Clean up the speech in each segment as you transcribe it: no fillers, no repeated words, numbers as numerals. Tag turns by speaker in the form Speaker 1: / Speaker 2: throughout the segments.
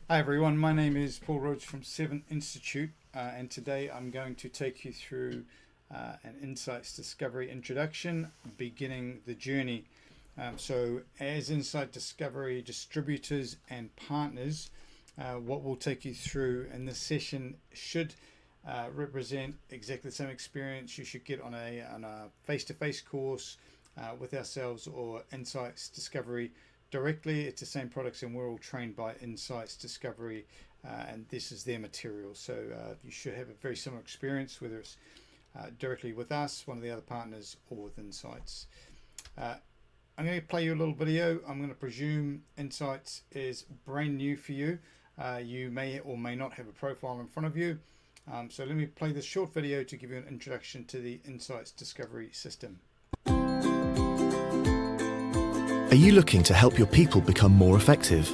Speaker 1: Hi everyone, my name is Paul Rhodes from Seven Institute, and today I'm going to take you through an Insights Discovery introduction, beginning the journey. So, as Insight Discovery distributors and partners, what we'll take you through in this session should represent exactly the same experience you should get on a face-to-face course with ourselves or Insights Discovery directly. It's the same products, and we're all trained by Insights Discovery, and this is their material. So you should have a very similar experience, whether it's directly with us, one of the other partners, or with Insights. I'm going to play you a little video. I'm going to presume Insights is brand new for you. You may or may not have a profile in front of you. So let me play this short video to give you an introduction to the Insights Discovery system.
Speaker 2: Are you looking to help your people become more effective?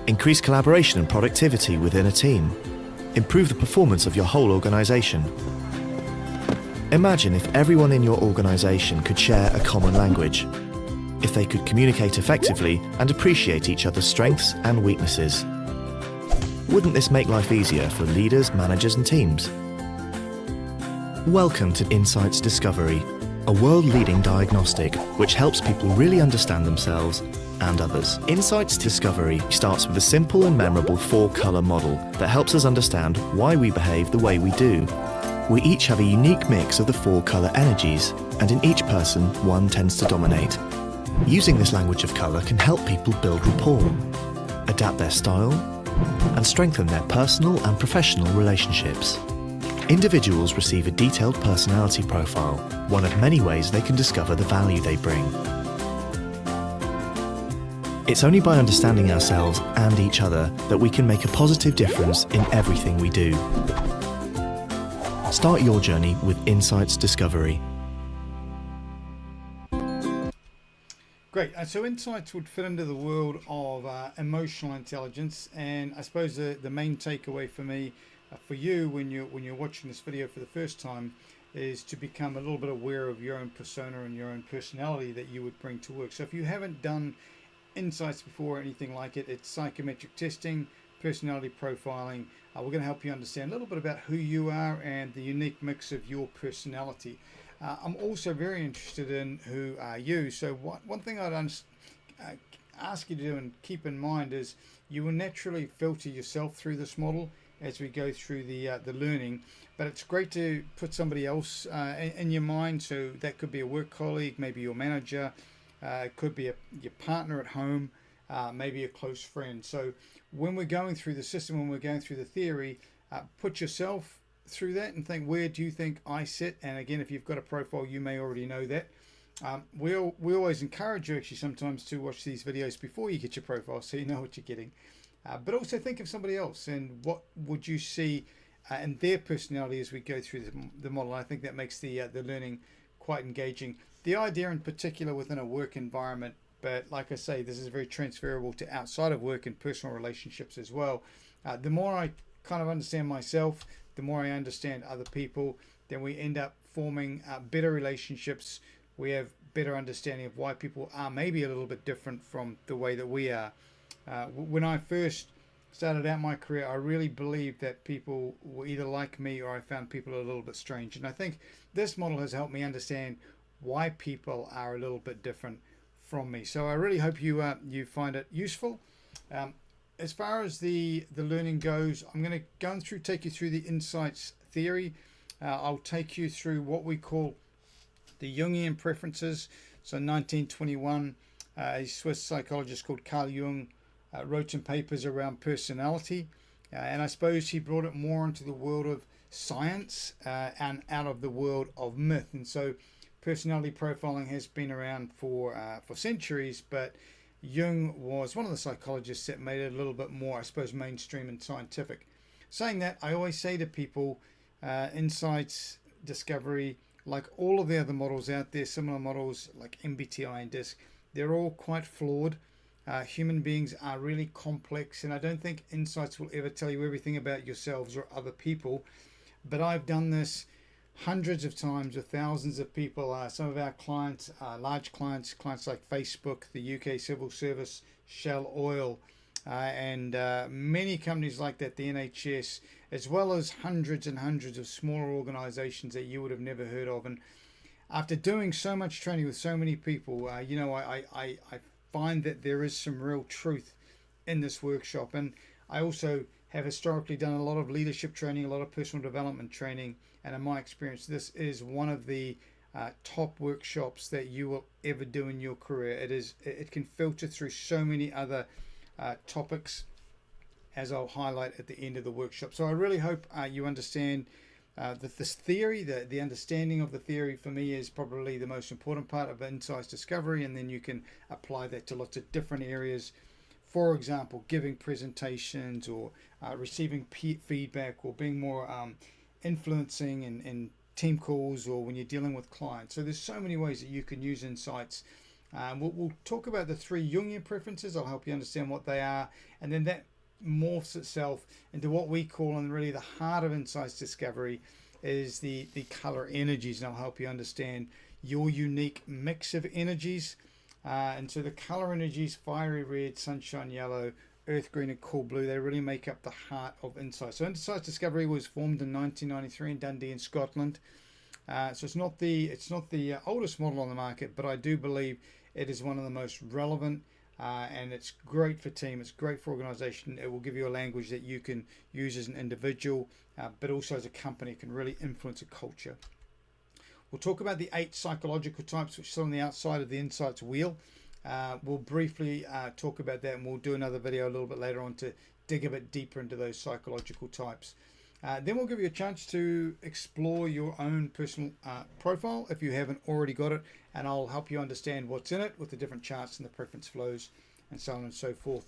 Speaker 2: Increase collaboration and productivity within a team? Improve the performance of your whole organization? Imagine if everyone in your organization could share a common language. If they could communicate effectively and appreciate each other's strengths and weaknesses. Wouldn't this make life easier for leaders, managers and teams? Welcome to Insights Discovery, a world-leading diagnostic which helps people really understand themselves and others. Insights Discovery starts with a simple and memorable 4-color model that helps us understand why we behave the way we do. We each have a unique mix of the 4-color energies, and in each person, one tends to dominate. Using this language of color can help people build rapport, adapt their style, and strengthen their personal and professional relationships. Individuals receive a detailed personality profile, one of many ways they can discover the value they bring. It's only by understanding ourselves and each other that we can make a positive difference in everything we do. Start your journey with Insights Discovery.
Speaker 1: Great. So Insights would fit into the world of emotional intelligence, and I suppose the main takeaway for me, for you, when you're watching this video for the first time, is to become a little bit aware of your own persona and your own personality that you would bring to work. So if you haven't done Insights before or anything like it, it's psychometric testing, personality profiling. We're going to help you understand a little bit about who you are and the unique mix of your personality. I'm also very interested in who are you. So one thing I'd ask you to do and keep in mind is you will naturally filter yourself through this model as we go through the learning, but it's great to put somebody else in your mind. So that could be a work colleague, maybe your manager, it could be your partner at home, maybe a close friend. So when we're going through the system, when we're going through the theory, put yourself through that and think, where do you think I sit? And again, if you've got a profile, you may already know that. We always encourage you actually sometimes to watch these videos before you get your profile, so you know what you're getting. But also think of somebody else and what would you see in their personality as we go through the model. I think that makes the learning quite engaging. The idea in particular within a work environment, but like I say, this is very transferable to outside of work and personal relationships as well. The more I kind of understand myself, the more I understand other people, then we end up forming better relationships. We have better understanding of why people are maybe a little bit different from the way that we are. When I first started out my career, I really believed that people were either like me or I found people a little bit strange. And I think this model has helped me understand why people are a little bit different from me. So I really hope you find it useful. As far as the learning goes, I'm going to take you through the insights theory. I'll take you through what we call the Jungian preferences. So 1921, a Swiss psychologist called Carl Jung wrote some papers around personality, and I suppose he brought it more into the world of science and out of the world of myth. And so personality profiling has been around for centuries, but Jung was one of the psychologists that made it a little bit more, I suppose, mainstream and scientific. Saying that, I always say to people, Insights Discovery, like all of the other models out there, similar models like MBTI and DISC, they're all quite flawed. Human beings are really complex, and I don't think Insights will ever tell you everything about yourselves or other people. But I've done this hundreds of times with thousands of people. Some of our clients, large clients like Facebook, the UK Civil Service, Shell Oil, and many companies like that, the NHS, as well as hundreds and hundreds of smaller organizations that you would have never heard of. And after doing so much training with so many people, I find that there is some real truth in this workshop. And I also have historically done a lot of leadership training, a lot of personal development training, and in my experience, this is one of the top workshops that you will ever do in your career. It can filter through so many other topics, as I'll highlight at the end of the workshop. So I really hope you understand that this theory, the understanding of the theory for me is probably the most important part of insights discovery, and then you can apply that to lots of different areas. For example, giving presentations, or receiving feedback, or being more influencing in team calls, or when you're dealing with clients. So there's so many ways that you can use insights. We'll talk about the 3 Jungian preferences. I'll help you understand what they are, and then that morphs itself into what we call, and really the heart of insights discovery is the color energies, and I'll help you understand your unique mix of energies. And so the color energies, fiery red, sunshine yellow, earth green, and cool blue, they really make up the heart of insights. So insights discovery was formed in 1993 in Dundee in Scotland. So it's not the oldest model on the market, but I do believe it is one of the most relevant, and it's great for team, it's great for organization. It will give you a language that you can use as an individual, but also as a company. It can really influence a culture. We'll talk about the 8 psychological types, which are on the outside of the insights wheel. We'll briefly talk about that, and we'll do another video a little bit later on to dig a bit deeper into those psychological types. Then we'll give you a chance to explore your own personal profile if you haven't already got it, and I'll help you understand what's in it with the different charts and the preference flows and so on and so forth.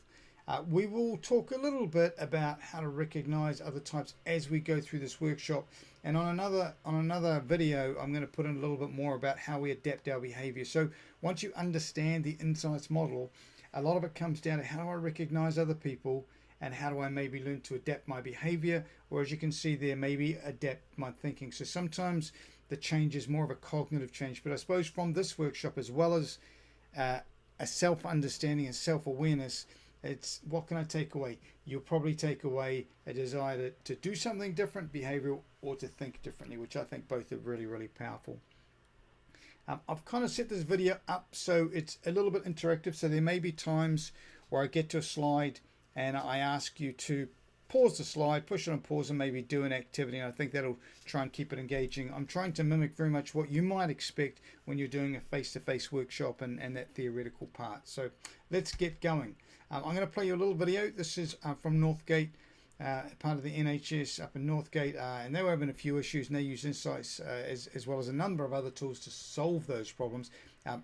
Speaker 1: We will talk a little bit about how to recognize other types as we go through this workshop, and on another video I'm going to put in a little bit more about how we adapt our behavior. So once you understand the insights model, a lot of it comes down to how do I recognize other people, and how do I maybe learn to adapt my behavior, or as you can see there, maybe adapt my thinking. So sometimes the change is more of a cognitive change, but I suppose from this workshop, as well as a self-understanding and self-awareness, it's what can I take away? You'll probably take away a desire to do something different, behavioral, or to think differently, which I think both are really, really powerful. I've kind of set this video up so it's a little bit interactive, so there may be times where I get to a slide and I ask you to pause the slide, push it on pause, and maybe do an activity, and I think that'll try and keep it engaging. I'm trying to mimic very much what you might expect when you're doing a face-to-face workshop and that theoretical part. So let's get going. I'm going to play you a little video. This is from Northgate, part of the NHS up in Northgate, and they were having a few issues, and they use insights as well as a number of other tools to solve those problems.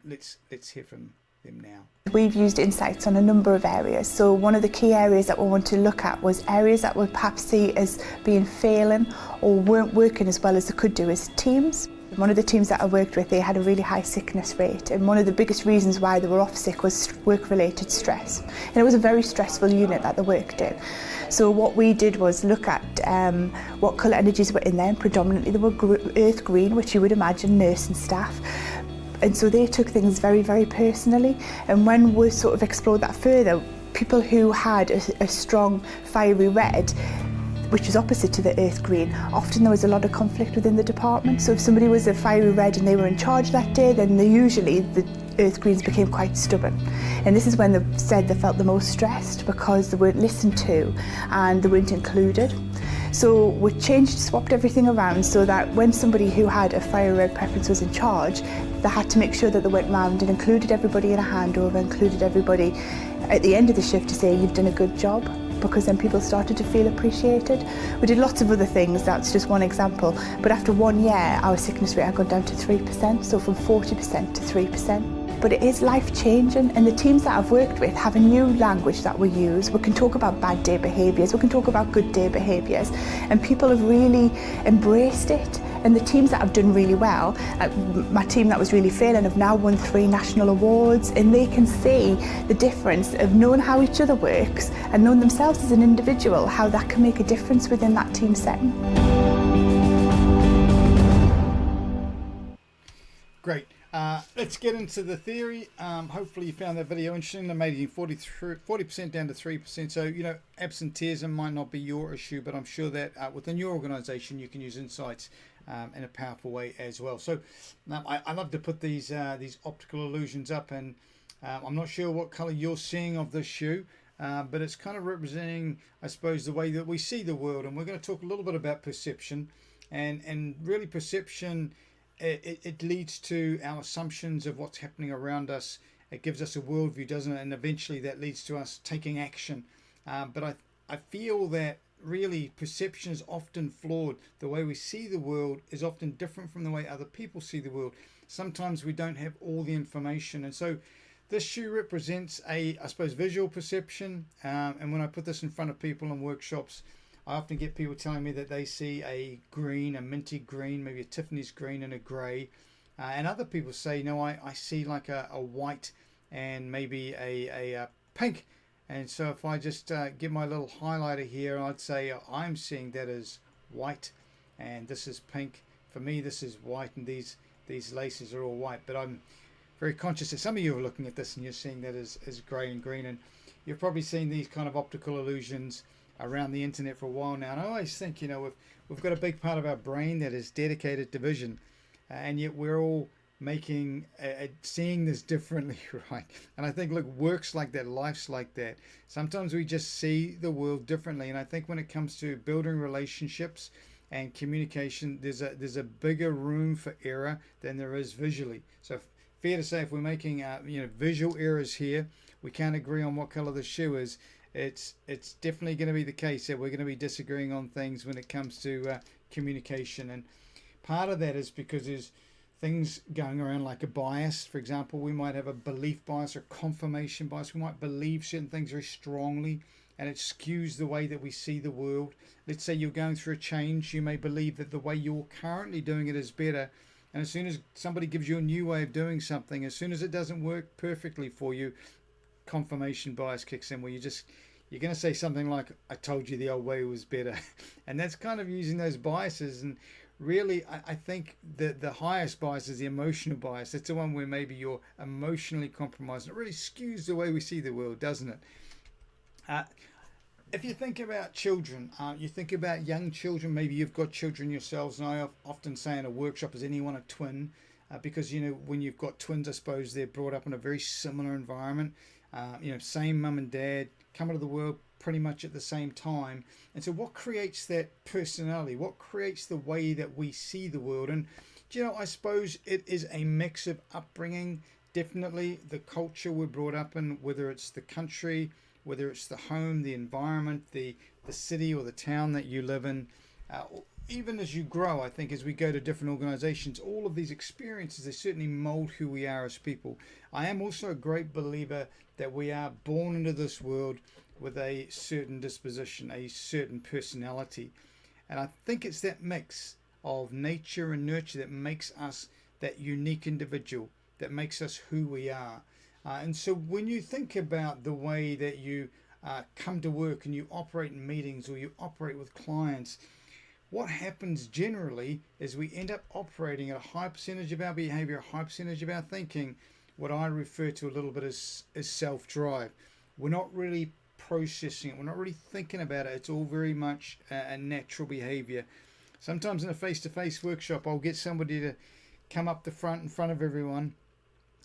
Speaker 1: Let's hear from them now.
Speaker 3: We've used insights on a number of areas. So one of the key areas that we want to look at was areas that we perhaps see as being failing or weren't working as well as they could do as teams. One of the teams that I worked with, they had a really high sickness rate, and one of the biggest reasons why they were off sick was work-related stress. And it was a very stressful unit that they worked in. So what we did was look at what colour energies were in there, and predominantly they were earth green, which you would imagine nursing staff. And so they took things very, very personally. And when we sort of explored that further, people who had a strong fiery red, which is opposite to the earth green, often there was a lot of conflict within the department. So if somebody was a fiery red and they were in charge that day, then usually the earth greens became quite stubborn. And this is when they said they felt the most stressed because they weren't listened to and they weren't included. So we swapped everything around so that when somebody who had a fiery red preference was in charge, they had to make sure that they went round and included everybody in a handover, included everybody at the end of the shift to say, you've done a good job, because then people started to feel appreciated. We did lots of other things, that's just one example, but after 1 year our sickness rate had gone down to 3%, so from 40% to 3%. But it is life-changing, and the teams that I've worked with have a new language that we use. We can talk about bad day behaviours, we can talk about good day behaviours, and people have really embraced it. And the teams that have done really well, my team that was really failing, have now won 3 national awards, and they can see the difference of knowing how each other works and knowing themselves as an individual, how that can make a difference within that team setting.
Speaker 1: Great. Let's get into the theory. Hopefully you found that video interesting. I made it 40% down to 3%. So, absenteeism might not be your issue, but I'm sure that within your organization you can use insights in a powerful way as well. So I love to put these optical illusions up, and I'm not sure what color you're seeing of this shoe, but it's kind of representing, I suppose, the way that we see the world. And we're going to talk a little bit about perception, and really perception. It leads to our assumptions of what's happening around us. It gives us a worldview, doesn't it? And eventually that leads to us taking action. But I feel that really perception is often flawed. The way we see the world is often different from the way other people see the world. Sometimes we don't have all the information. And so this shoe represents I suppose, visual perception. And when I put this in front of people in workshops, I often get people telling me that they see a green, a minty green, maybe a Tiffany's green and a grey. And other people say, no, I see like a white and maybe a pink. And so if I just give my little highlighter here, I'd say I'm seeing that as white and this is pink. For me, this is white, and these laces are all white. But I'm very conscious that some of you are looking at this and you're seeing that as grey and green. And you've probably seen these kind of optical illusions around the internet for a while now, and I always think, we've got a big part of our brain that is dedicated to vision, and yet we're all making seeing this differently, right? And I think, look, work's like that, life's like that. Sometimes we just see the world differently, and I think when it comes to building relationships and communication, there's a bigger room for error than there is visually. So fair to say, if we're making visual errors here, we can't agree on what color the shoe is. It's definitely going to be the case that we're going to be disagreeing on things when it comes to communication. And part of that is because there's things going around like a bias. For example, we might have a belief bias or confirmation bias. We might believe certain things very strongly, and it skews the way that we see the world. Let's say you're going through a change. You may believe that the way you're currently doing it is better, and as soon as somebody gives you a new way of doing something, as soon as it doesn't work perfectly for you, confirmation bias kicks in, where you're going to say something like, I told you the old way was better. And that's kind of using those biases. And really, I think that the highest bias is the emotional bias. It's the one where maybe you're emotionally compromised. It really skews the way we see the world, doesn't it? If you think about children, you think about young children, maybe you've got children yourselves, and I often say in a workshop, is anyone a twin? Because, when you've got twins, I suppose they're brought up in a very similar environment. Same mum and dad, come into the world pretty much at the same time. And so what creates that personality? What creates the way that we see the world? And, I suppose it is a mix of upbringing, definitely the culture we're brought up in, whether it's the country, whether it's the home, the environment, the city or the town that you live in. Even as you grow, I think, as we go to different organizations, all of these experiences, they certainly mold who we are as people. I am also a great believer that we are born into this world with a certain disposition, a certain personality. And I think it's that mix of nature and nurture that makes us that unique individual, that makes us who we are. And so when you think about the way that you come to work and you operate in meetings or you operate with clients, what happens generally is we end up operating at a high percentage of our behavior, a high percentage of our thinking, what I refer to a little bit as self-drive. We're not really processing it. We're not really thinking about it. It's all very much a natural behavior. Sometimes in a face-to-face workshop, I'll get somebody to come up the front in front of everyone,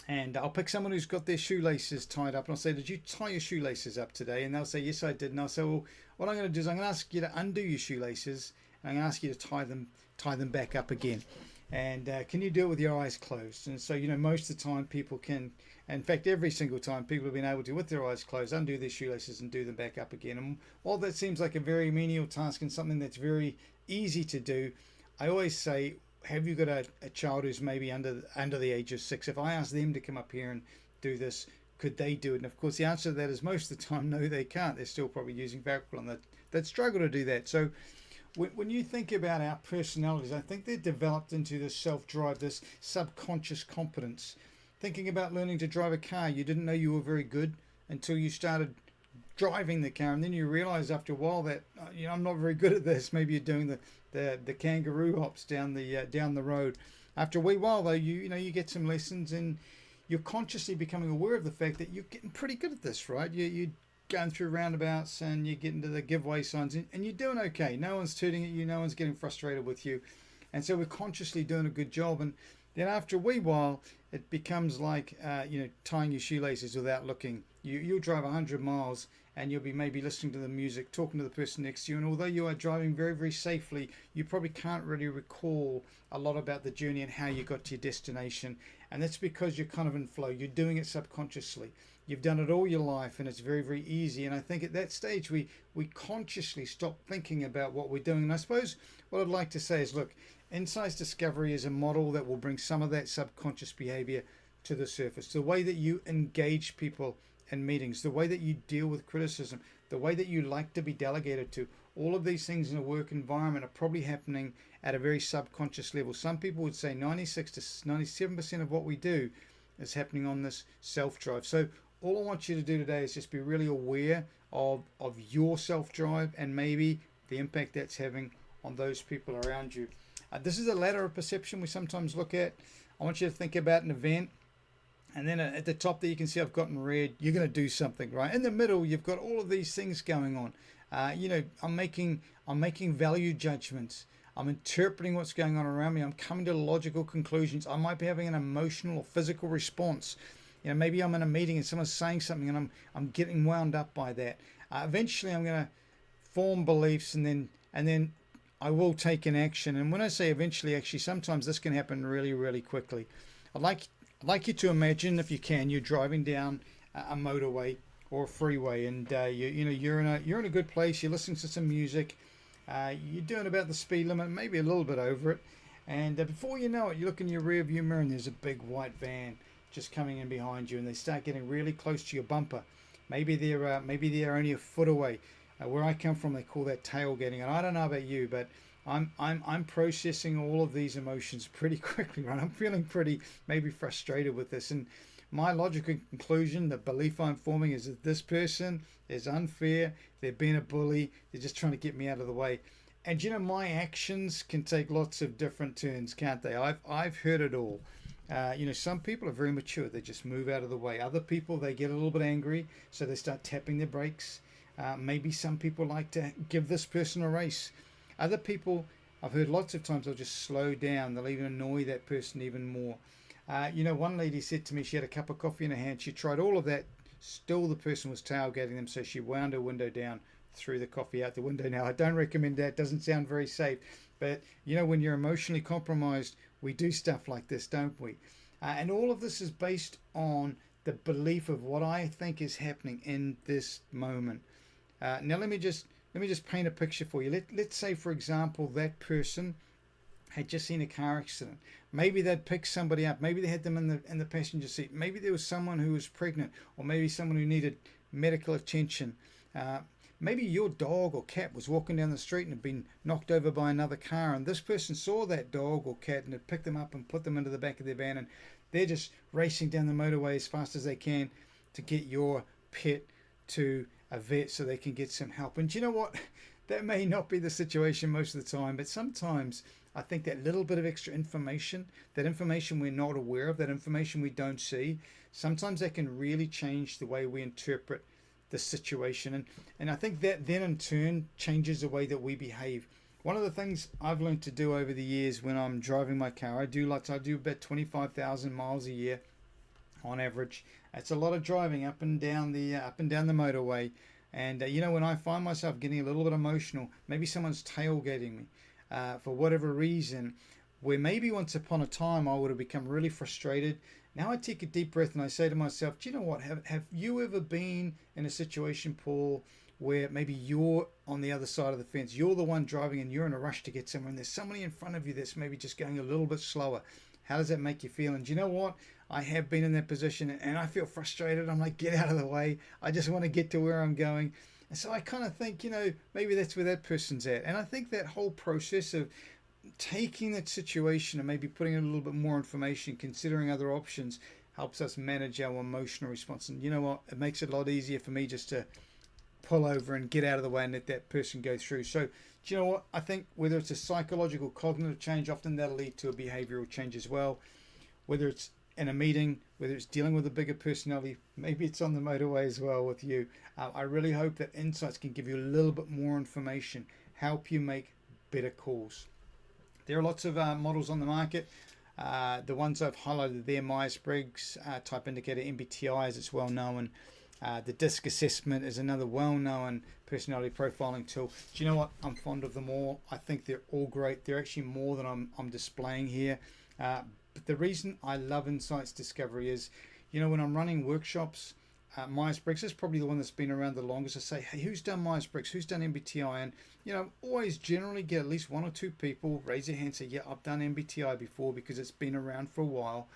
Speaker 1: and I'll pick someone who's got their shoelaces tied up, and I'll say, did you tie your shoelaces up today? And they'll say, yes, I did. And I'll say, well, what I'm going to do is I'm going to ask you to undo your shoelaces, and I'm going to ask you to tie them back up again. And can you do it with your eyes closed? And so, most of the time people can, in fact, every single time people have been able to, with their eyes closed, undo their shoelaces and do them back up again. And while that seems like a very menial task and something that's very easy to do, I always say, have you got a child who's maybe under the age of 6? If I ask them to come up here and do this, could they do it? And of course, the answer to that is most of the time, no, they can't. They're still probably using Vacuum that struggle to do that. So when you think about our personalities, I think they're developed into this self-drive, this subconscious competence. Thinking about learning to drive a car, you didn't know you were very good until you started driving the car, and then you realize after a while that I'm not very good at this. Maybe you're doing the kangaroo hops down the road. After a wee while, though, you get some lessons, and you're consciously becoming aware of the fact that you're getting pretty good at this, right? You're going through roundabouts and you get into the giveaway signs, and you're doing okay. No one's tooting at you, no one's getting frustrated with you. And so we're consciously doing a good job. And then after a wee while, it becomes like, tying your shoelaces without looking. You'll drive 100 miles and you'll be maybe listening to the music, talking to the person next to you. And although you are driving very, very safely, you probably can't really recall a lot about the journey and how you got to your destination. And that's because you're kind of in flow. You're doing it subconsciously. You've done it all your life, and it's very, very easy. And I think at that stage, we consciously stop thinking about what we're doing. And I suppose what I'd like to say is, look, Insights Discovery is a model that will bring some of that subconscious behavior to the surface. The way that you engage people in meetings, the way that you deal with criticism, the way that you like to be delegated to, all of these things in a work environment are probably happening at a very subconscious level. Some people would say 96 to 97% of what we do is happening on this self-drive. So all I want you to do today is just be really aware of your self-drive and maybe the impact that's having on those people around you. This is a ladder of perception we sometimes look at. I want you to think about an event, and then at the top there you can see I've got in red, you're going to do something, right? In the middle you've got all of these things going on. I'm making value judgments. I'm interpreting what's going on around me. I'm coming to logical conclusions. I might be having an emotional or physical response. Maybe I'm in a meeting and someone's saying something and I'm getting wound up by that. Eventually I'm going to form beliefs, and then I will take an action. And when I say eventually, actually sometimes this can happen really, really quickly. I'd like you to imagine, if you can, you're driving down a motorway or a freeway, and you're in a good place. You're listening to some music. You're doing about the speed limit, maybe a little bit over it. And before you know it, you look in your rear view mirror and there's a big white van just coming in behind you, and they start getting really close to your bumper. Maybe they're only a foot away. Where I come from, they call that tailgating. And I don't know about you, but I'm processing all of these emotions pretty quickly, right? I'm feeling pretty maybe frustrated with this, and my logical conclusion, the belief I'm forming, is that this person is unfair. They're being a bully. They're just trying to get me out of the way. And my actions can take lots of different turns, can't they? I've heard it all. Some people are very mature. They just move out of the way. Other people, they get a little bit angry, so they start tapping their brakes. Maybe some people like to give this person a race. Other people, I've heard lots of times, they'll just slow down. They'll even annoy that person even more. One lady said to me, she had a cup of coffee in her hand. She tried all of that. Still the person was tailgating them, so she wound her window down, threw the coffee out the window. Now, I don't recommend that. It doesn't sound very safe. But, when you're emotionally compromised, we do stuff like this, don't we? And all of this is based on the belief of what I think is happening in this moment. Now, let me just paint a picture for you. Let's say, for example, that person had just seen a car accident. Maybe they'd picked somebody up. Maybe they had them in the passenger seat. Maybe there was someone who was pregnant, or maybe someone who needed medical attention. Maybe your dog or cat was walking down the street and had been knocked over by another car, and this person saw that dog or cat and had picked them up and put them into the back of their van, and they're just racing down the motorway as fast as they can to get your pet to a vet so they can get some help. And you know what? That may not be the situation most of the time, but sometimes I think that little bit of extra information, that information we're not aware of, that information we don't see, sometimes that can really change the way we interpret the situation. And I think that then in turn changes the way that we behave. One of the things I've learned to do over the years when I'm driving my car, I do about 25,000 miles a year on average. It's a lot of driving up and down the motorway. And when I find myself getting a little bit emotional, maybe someone's tailgating me for whatever reason, where maybe once upon a time I would have become really frustrated. Now I take a deep breath and I say to myself, do you know what? Have you ever been in a situation, Paul, where maybe you're on the other side of the fence, you're the one driving and you're in a rush to get somewhere, and there's somebody in front of you that's maybe just going a little bit slower? How does that make you feel? And do you know what? I have been in that position and I feel frustrated. I'm like, get out of the way. I just want to get to where I'm going. And so I kind of think, maybe that's where that person's at. And I think that whole process of taking that situation and maybe putting in a little bit more information, considering other options, helps us manage our emotional response. And you know what? It makes it a lot easier for me just to pull over and get out of the way and let that person go through. So Do you know what? I think whether it's a psychological cognitive change, often that'll lead to a behavioral change as well. Whether it's in a meeting, whether it's dealing with a bigger personality, maybe it's on the motorway as well with you. I really hope that insights can give you a little bit more information, help you make better calls. There are lots of models on the market. The ones I've highlighted there, Myers-Briggs type indicator, MBTI as it's well known. The DISC assessment is another well-known personality profiling tool. Do you know what? I'm fond of them all. I think they're all great. They're actually more than I'm displaying here. But the reason I love Insights Discovery is, you know, when I'm running workshops, Myers-Briggs is probably the one that's been around the longest. I say, hey, who's done Myers-Briggs? Who's done MBTI? And, you know, always generally get at least one or two people raise their hand and say, yeah, I've done MBTI before because it's been around for a while.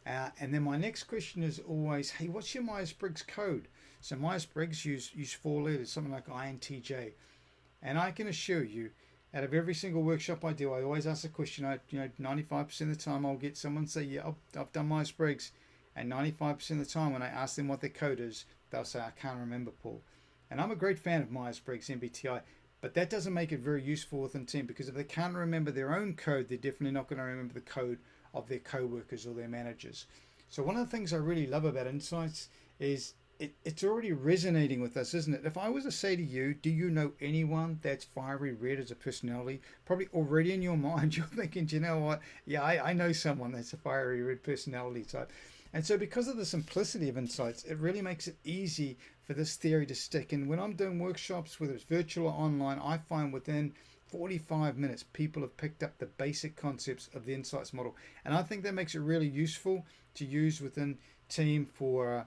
Speaker 1: And then my next question is always, hey, what's your Myers-Briggs code? So Myers-Briggs use 4 letters, something like INTJ. And I can assure you, out of every single workshop I do, I always ask a question. 95% of the time I'll get someone say, yeah, I've done Myers-Briggs. And 95% of the time when I ask them what their code is, they'll say, I can't remember, Paul. And I'm a great fan of Myers-Briggs MBTI, but that doesn't make it very useful within team, because if they can't remember their own code, they're definitely not going to remember the code of their co-workers or their managers. So one of the things I really love about Insights is it's already resonating with us, isn't it? If I was to say to you, do you know anyone that's fiery red as a personality? Probably already in your mind, you're thinking, do you know what? Yeah, I know someone that's a fiery red personality type. And so because of the simplicity of Insights, it really makes it easy for this theory to stick. And when I'm doing workshops, whether it's virtual or online, I find within 45 minutes, people have picked up the basic concepts of the Insights model. And I think that makes it really useful to use within team for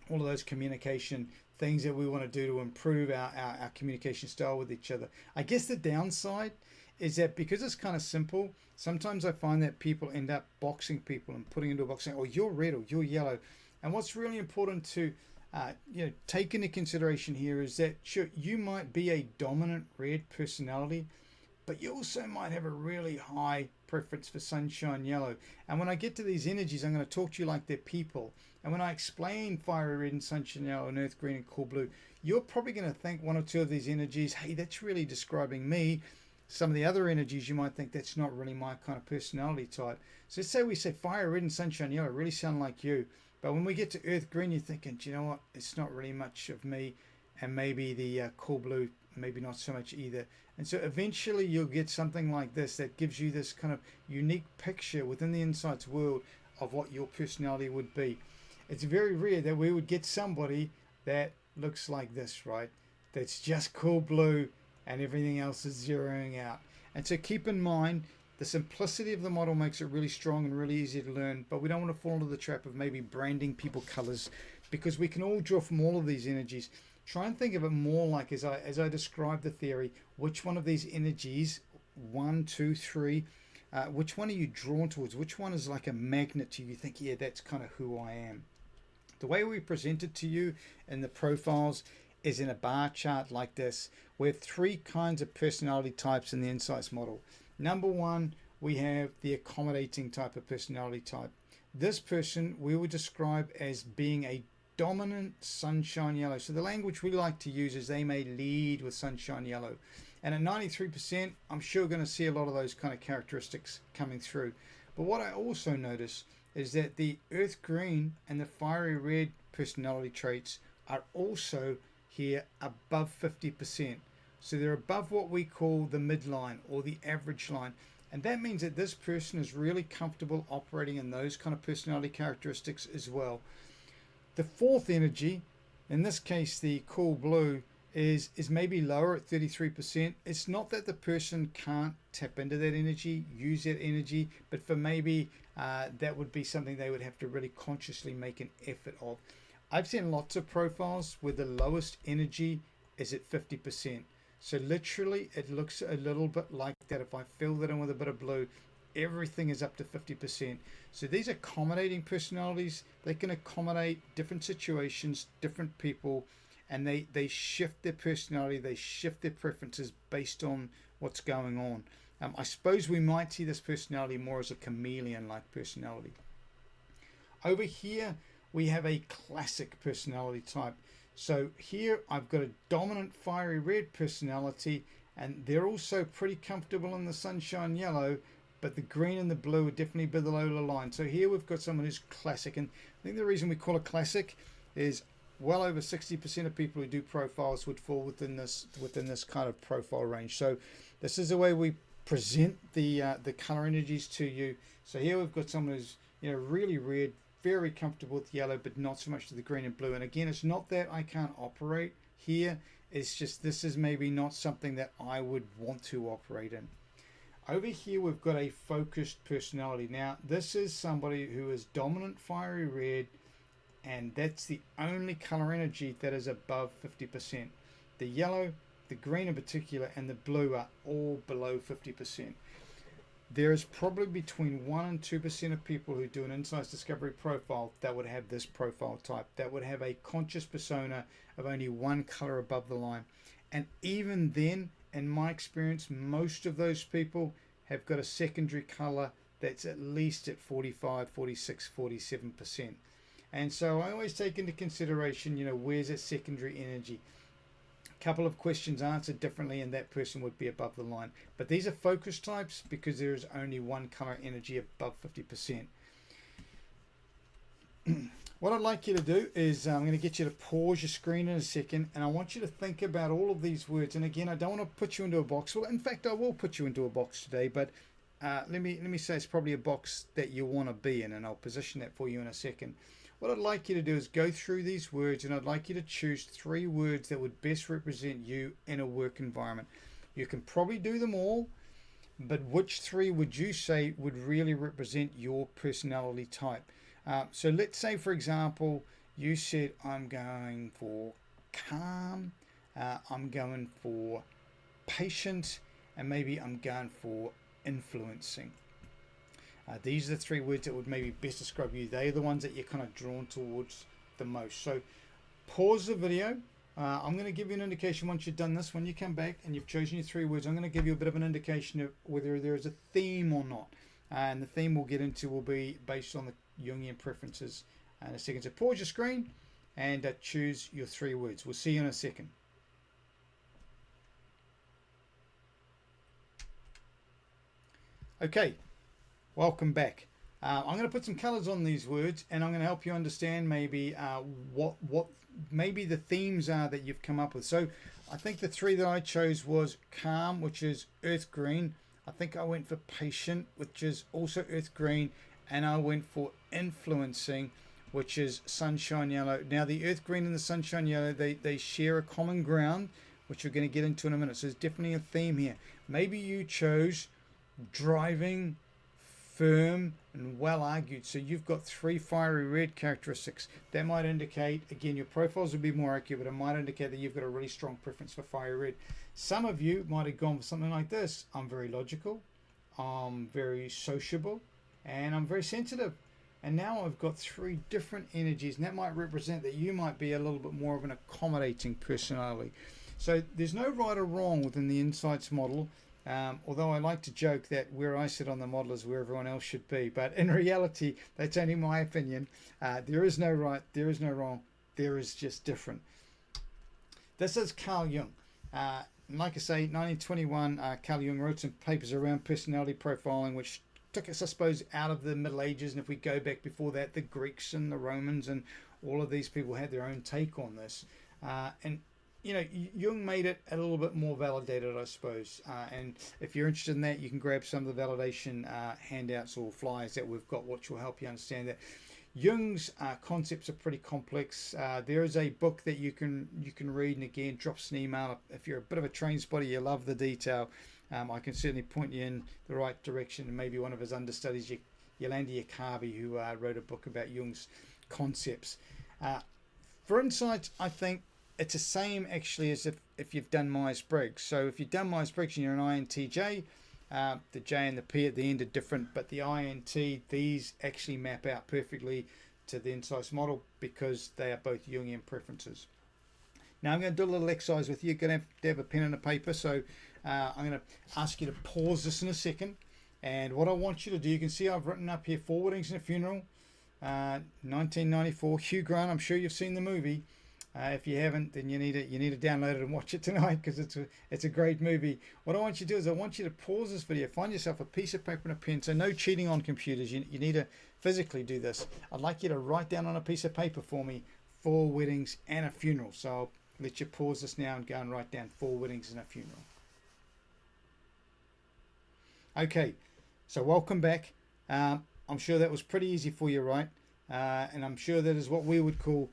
Speaker 1: all of those communication things that we want to do to improve our communication style with each other. I guess the downside is that because it's kind of simple, sometimes I find that people end up boxing people and putting into a box saying, oh, you're red or you're yellow. And what's really important to take into consideration here is that, sure, you might be a dominant red personality, but you also might have a really high preference for sunshine yellow. And when I get to these energies, I'm going to talk to you like they're people. And when I explain fiery red and sunshine yellow and earth green and cool blue, you're probably going to think one or two of these energies, hey, that's really describing me. Some of the other energies you might think that's not really my kind of personality type. So let's say we say fire red and sunshine yellow really sound like you. But when we get to earth green, you're thinking, do you know what? It's not really much of me. And maybe the cool blue, maybe not so much either. And so eventually you'll get something like this that gives you this kind of unique picture within the Insights world of what your personality would be. It's very rare that we would get somebody that looks like this, right? That's just cool blue and everything else is zeroing out. And so keep in mind, the simplicity of the model makes it really strong and really easy to learn, but we don't want to fall into the trap of maybe branding people colors, because we can all draw from all of these energies. Try and think of it more like, as I describe the theory, which one of these energies, 1, 2, 3, which one are you drawn towards? Which one is like a magnet to you? You think, yeah, that's kind of who I am. The way we present it to you in the profiles is in a bar chart like this. We have 3 kinds of personality types in the Insights model. Number 1, we have the accommodating type of personality type. This person we would describe as being a dominant sunshine yellow. So the language we like to use is they may lead with sunshine yellow. And at 93%, I'm sure going to see a lot of those kind of characteristics coming through. But what I also notice is that the earth green and the fiery red personality traits are also here above 50%. So they're above what we call the midline or the average line. And that means that this person is really comfortable operating in those kind of personality characteristics as well. The 4th energy, in this case the cool blue, is maybe lower at 33%. It's not that the person can't tap into that energy, use that energy, but for maybe that would be something they would have to really consciously make an effort of. I've seen lots of profiles where the lowest energy is at 50%. So literally it looks a little bit like that. If I fill that in with a bit of blue, everything is up to 50%. So these accommodating personalities, they can accommodate different situations, different people, and they shift their personality, they shift their preferences based on what's going on. I suppose we might see this personality more as a chameleon-like personality. Over here, we have a classic personality type. So here I've got a dominant fiery red personality, and they're also pretty comfortable in the sunshine yellow, but the green and the blue are definitely below the line. So here we've got someone who's classic, and I think the reason we call it classic is well over 60% of people who do profiles would fall within this kind of profile range. So this is the way we present the color energies to you. So here we've got someone who's, you know, really red, very comfortable with yellow, but not so much to the green and blue. And again, it's not that I can't operate here, it's just this is maybe not something that I would want to operate in. Over here we've got a focused personality. Now this is somebody who is dominant fiery red, and that's the only color energy that is above 50%. The yellow, the green in particular, and the blue are all below 50%. There is probably between 1 and 2% of people who do an Insights Discovery profile that would have this profile type, that would have a conscious persona of only one color above the line. And even then, in my experience, most of those people have got a secondary color that's at least at 45, 46, 47%. And so I always take into consideration, you know, where's that secondary energy? Couple of questions answered differently and that person would be above the line. But these are focus types because there is only one color energy above 50%. What I'd like you to do is I'm going to get you to pause your screen in a second, and I want you to think about all of these words. And again, I don't want to put you into a box. Well, in fact, I will put you into a box today, but let me say it's probably a box that you want to be in, and I'll position that for you in a second. What I'd like you to do is go through these words, and I'd like you to choose 3 words that would best represent you in a work environment. You can probably do them all, but which 3 would you say would really represent your personality type? So let's say, for example, you said, I'm going for calm, I'm going for patient, and maybe I'm going for influencing. These are the 3 words that would maybe best describe you. They're the ones that you're kind of drawn towards the most. So pause the video. I'm going to give you an indication once you've done this. When you come back and you've chosen your 3 words, I'm going to give you a bit of an indication of whether there is a theme or not. And the theme we'll get into will be based on the Jungian preferences in a second. So pause your screen and choose your 3 words. We'll see you in a second. Okay. Welcome back. I'm going to put some colors on these words, and I'm going to help you understand maybe what maybe the themes are that you've come up with. So I think the 3 that I chose was calm, which is earth green. I think I went for patient, which is also earth green, and I went for influencing, which is sunshine yellow. Now the earth green and the sunshine yellow, they share a common ground, which we're going to get into in a minute. So there's definitely a theme here. Maybe you chose driving, firm, and well argued. So you've got 3 fiery red characteristics. That might indicate, again, your profiles would be more accurate, but it might indicate that you've got a really strong preference for fiery red. Some of you might have gone for something like this. I'm very logical, I'm very sociable, and I'm very sensitive. And now I've got 3 different energies, and that might represent that you might be a little bit more of an accommodating personality. So there's no right or wrong within the Insights model. Although I like to joke that where I sit on the model is where everyone else should be, but in reality, that's only my opinion. There is no right, there is no wrong, there is just different. This is Carl Jung. Like I say, 1921, Carl Jung wrote some papers around personality profiling, which took us, I suppose, out of the Middle Ages. And if we go back before that, the Greeks and the Romans and all of these people had their own take on this. And you know, Jung made it a little bit more validated, I suppose. And if you're interested in that, you can grab some of the validation handouts or flyers that we've got, which will help you understand that. Jung's concepts are pretty complex. There is a book that you can read, and again, drops an email. If you're a bit of a train spotter, you love the detail, I can certainly point you in the right direction. And maybe one of his understudies, Yolanda Yakabi, who wrote a book about Jung's concepts. For Insights, I think it's the same actually as if you've done Myers-Briggs. So if you've done Myers-Briggs and you're an INTJ, the J and the P at the end are different, but the INT, these actually map out perfectly to the Insights model because they are both Jungian preferences. Now I'm going to do a little exercise with you. You're going to have a pen and a paper, so I'm going to ask you to pause this in a second. And what I want you to do, you can see I've written up here, 4 Weddings and a Funeral, 1994, Hugh Grant. I'm sure you've seen the movie. If you haven't, then you need to download it and watch it tonight, because it's a great movie. What I want you to do is I want you to pause this video, find yourself a piece of paper and a pen. So no cheating on computers. You need to physically do this. I'd like you to write down on a piece of paper for me 4 weddings and a funeral. So I'll let you pause this now and go and write down 4 weddings and a funeral. Okay, so welcome back. I'm sure that was pretty easy for you, right? And I'm sure that is what we would call,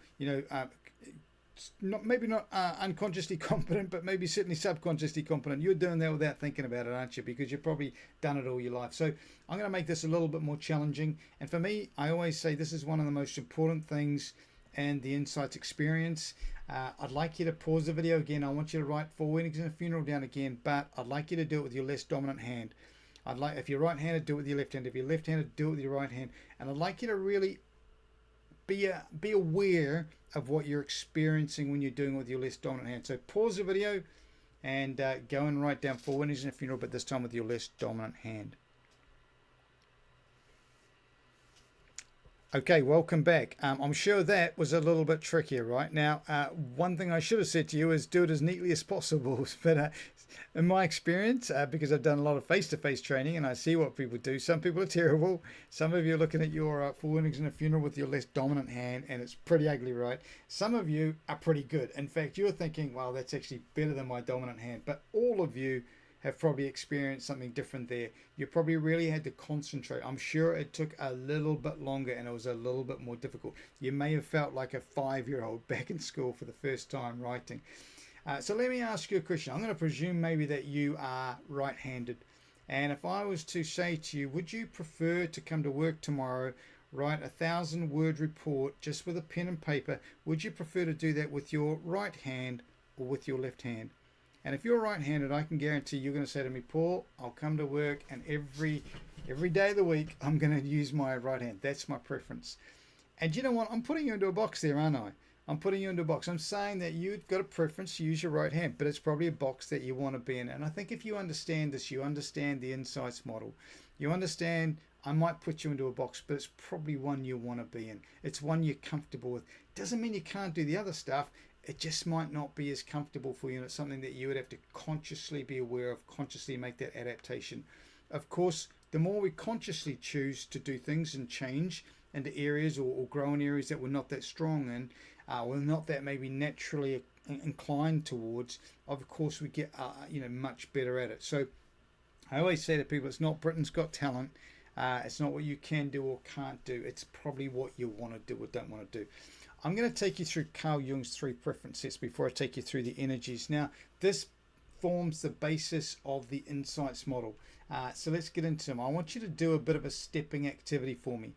Speaker 1: maybe not unconsciously competent, but maybe certainly subconsciously competent. You're doing that without thinking about it, aren't you? Because you've probably done it all your life. So I'm going to make this a little bit more challenging. And for me, I always say this is one of the most important things in the Insights experience. I'd like you to pause the video again. I want you to write 4 weddings and a funeral down again, but I'd like you to do it with your less dominant hand. If you're right-handed, do it with your left hand. If you're left-handed, do it with your right hand. And I'd like you to really be aware of what you're experiencing when you're doing it with your less dominant hand. So pause the video and go and write down 4 weddings and a funeral, but this time with your less dominant hand. Okay, welcome back. I'm sure that was a little bit trickier, right? Now, one thing I should have said to you is do it as neatly as possible. But in my experience, because I've done a lot of face-to-face training and I see what people do, some people are terrible. Some of you are looking at your 4 weddings and a funeral with your less dominant hand, and it's pretty ugly, right? Some of you are pretty good. In fact, you're thinking, well, that's actually better than my dominant hand. But all of you have probably experienced something different there. You probably really had to concentrate. I'm sure it took a little bit longer and it was a little bit more difficult. You may have felt like a 5-year-old back in school for the first time writing. So let me ask you a question. I'm going to presume maybe that you are right-handed. And if I was to say to you, would you prefer to come to work tomorrow, write a 1,000-word report just with a pen and paper? Would you prefer to do that with your right hand or with your left hand? And if you're right-handed, I can guarantee you're going to say to me, Paul, I'll come to work and every day of the week, I'm going to use my right hand. That's my preference. And you know what? I'm putting you into a box there, aren't I? I'm putting you into a box. I'm saying that you've got a preference to use your right hand, but it's probably a box that you want to be in. And I think if you understand this, you understand the Insights model. You understand I might put you into a box, but it's probably one you want to be in. It's one you're comfortable with. Doesn't mean you can't do the other stuff. It just might not be as comfortable for you, and it's something that you would have to consciously be aware of, consciously make that adaptation. Of course, the more we consciously choose to do things and change into areas or grow in areas that we're not that strong in, we're not that maybe naturally inclined towards, of course we get much better at it. So I always say to people, it's not Britain's Got Talent. It's not what you can do or can't do. It's probably what you want to do or don't want to do. I'm going to take you through Carl Jung's 3 preferences before I take you through the energies. Now, this forms the basis of the Insights model. So let's get into them. I want you to do a bit of a stepping activity for me.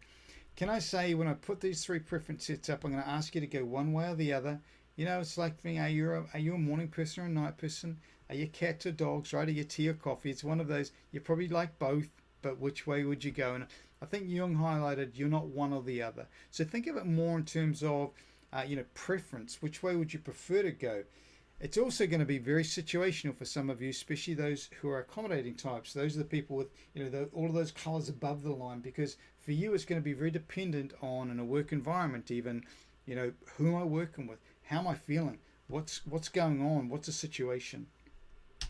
Speaker 1: Can I say when I put these 3 preference sets up, I'm going to ask you to go one way or the other. You know, it's like me, are you a morning person or a night person? Are you cats or dogs, right? Are you tea or coffee? It's one of those. You probably like both, but which way would you go? And I think Jung highlighted you're not one or the other. So think of it more in terms of, preference. Which way would you prefer to go? It's also going to be very situational for some of you, especially those who are accommodating types. Those are the people with, all of those colors above the line, because for you, it's going to be very dependent on, in a work environment even, who am I working with? How am I feeling? What's going on? What's the situation?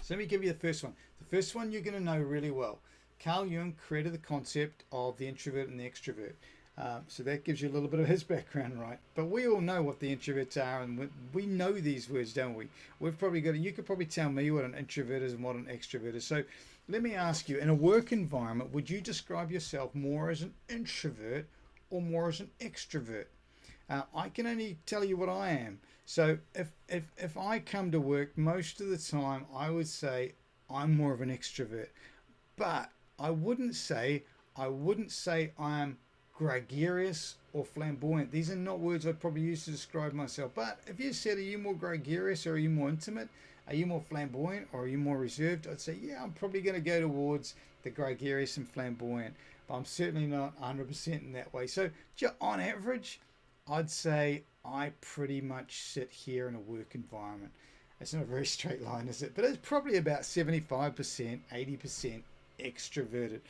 Speaker 1: So let me give you the first one. The first one you're going to know really well. Carl Jung created the concept of the introvert and the extrovert. So that gives you a little bit of his background, right? But we all know what the introverts are, and we know these words, don't we? We've probably got. You could probably tell me what an introvert is and what an extrovert is. So let me ask you, in a work environment, would you describe yourself more as an introvert or more as an extrovert? I can only tell you what I am. So if I come to work, most of the time I would say I'm more of an extrovert, but I wouldn't say I am gregarious or flamboyant. These are not words I'd probably use to describe myself. But if you said, are you more gregarious or are you more intimate? Are you more flamboyant or are you more reserved? I'd say, yeah, I'm probably going to go towards the gregarious and flamboyant, but I'm certainly not 100% in that way. So on average, I'd say I pretty much sit here in a work environment. It's not a very straight line, is it? But it's probably about 75%, 80% extroverted.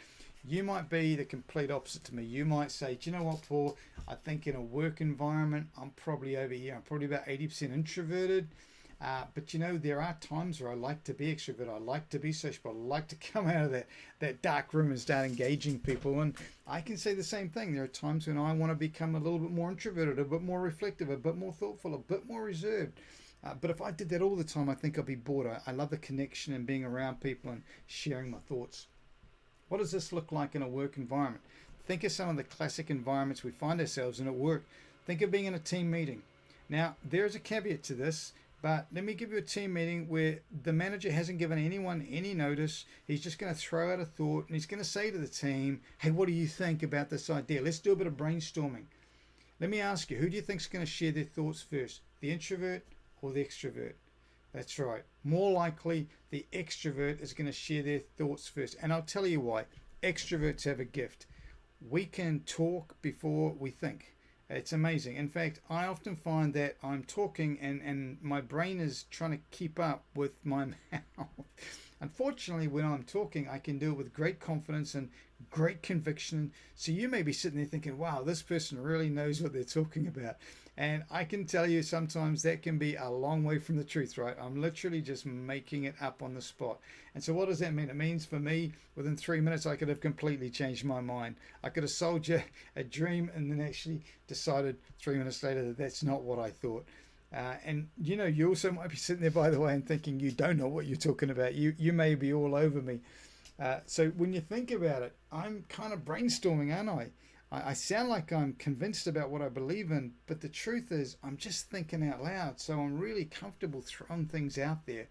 Speaker 1: You might be the complete opposite to me. You might say, do you know what, Paul? I think in a work environment, I'm probably over here. I'm probably about 80% introverted. But you know, there are times where I like to be extroverted. I like to be sociable. I like to come out of that dark room and start engaging people. And I can say the same thing. There are times when I want to become a little bit more introverted, a bit more reflective, a bit more thoughtful, a bit more reserved. But if I did that all the time, I think I'd be bored. I love the connection and being around people and sharing my thoughts. What does this look like in a work environment? Think of some of the classic environments we find ourselves in at work. Think of being in a team meeting. Now, there's a caveat to this. But let me give you a team meeting where the manager hasn't given anyone any notice. He's just going to throw out a thought and he's going to say to the team, hey, what do you think about this idea? Let's do a bit of brainstorming. Let me ask you, who do you think is going to share their thoughts first? The introvert or the extrovert? That's right. More likely, the extrovert is going to share their thoughts first. And I'll tell you why. Extroverts have a gift. We can talk before we think. It's amazing. In fact, I often find that I'm talking and my brain is trying to keep up with my mouth. Unfortunately, when I'm talking, I can do it with great confidence and great conviction. So you may be sitting there thinking, wow, this person really knows what they're talking about. And I can tell you sometimes that can be a long way from the truth, right? I'm literally just making it up on the spot. And so what does that mean? It means for me, within 3 minutes, I could have completely changed my mind. I could have sold you a dream and then actually decided 3 minutes later that that's not what I thought. And you know, you also might be sitting there, by the way, and thinking you don't know what you're talking about. You may be all over me. So when you think about it, I'm kind of brainstorming, aren't I? I sound like I'm convinced about what I believe in, but the truth is I'm just thinking out loud. So I'm really comfortable throwing things out there.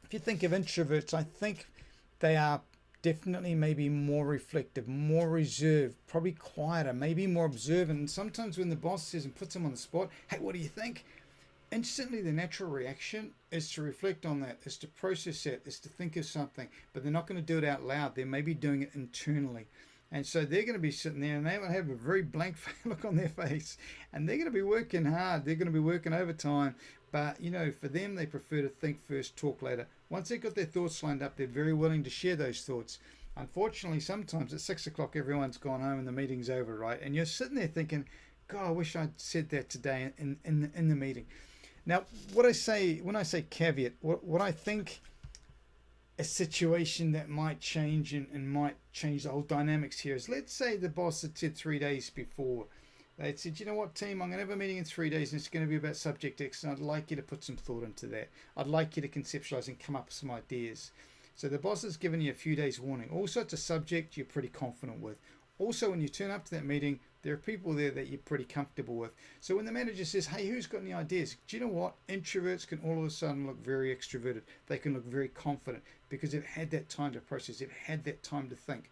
Speaker 1: If you think of introverts, I think they are definitely maybe more reflective, more reserved, probably quieter, maybe more observant. And sometimes when the boss says and puts them on the spot, hey, what do you think? Instantly the natural reaction is to reflect on that, is to process it, is to think of something, but they're not going to do it out loud. They're maybe doing it internally. And so they're going to be sitting there and they will have a very blank look on their face and they're going to be working hard. They're going to be working overtime. But, you know, for them, they prefer to think first, talk later. Once they've got their thoughts lined up, they're very willing to share those thoughts. Unfortunately, sometimes at 6 o'clock, everyone's gone home and the meeting's over, right? And you're sitting there thinking, God, I wish I'd said that today in the meeting. Now, what I say, when I say caveat, what I think a situation that might change and might change the whole dynamics here is, let's say the boss had said 3 days before, they said, you know what, team, I'm going to have a meeting in 3 days and it's going to be about subject X and I'd like you to put some thought into that. I'd like you to conceptualize and come up with some ideas. So the boss has given you a few days warning. Also, it's a subject you're pretty confident with. Also, when you turn up to that meeting, there are people there that you're pretty comfortable with. So when the manager says, hey, who's got any ideas? Do you know what? Introverts can all of a sudden look very extroverted. They can look very confident because they've had that time to process. They've had that time to think.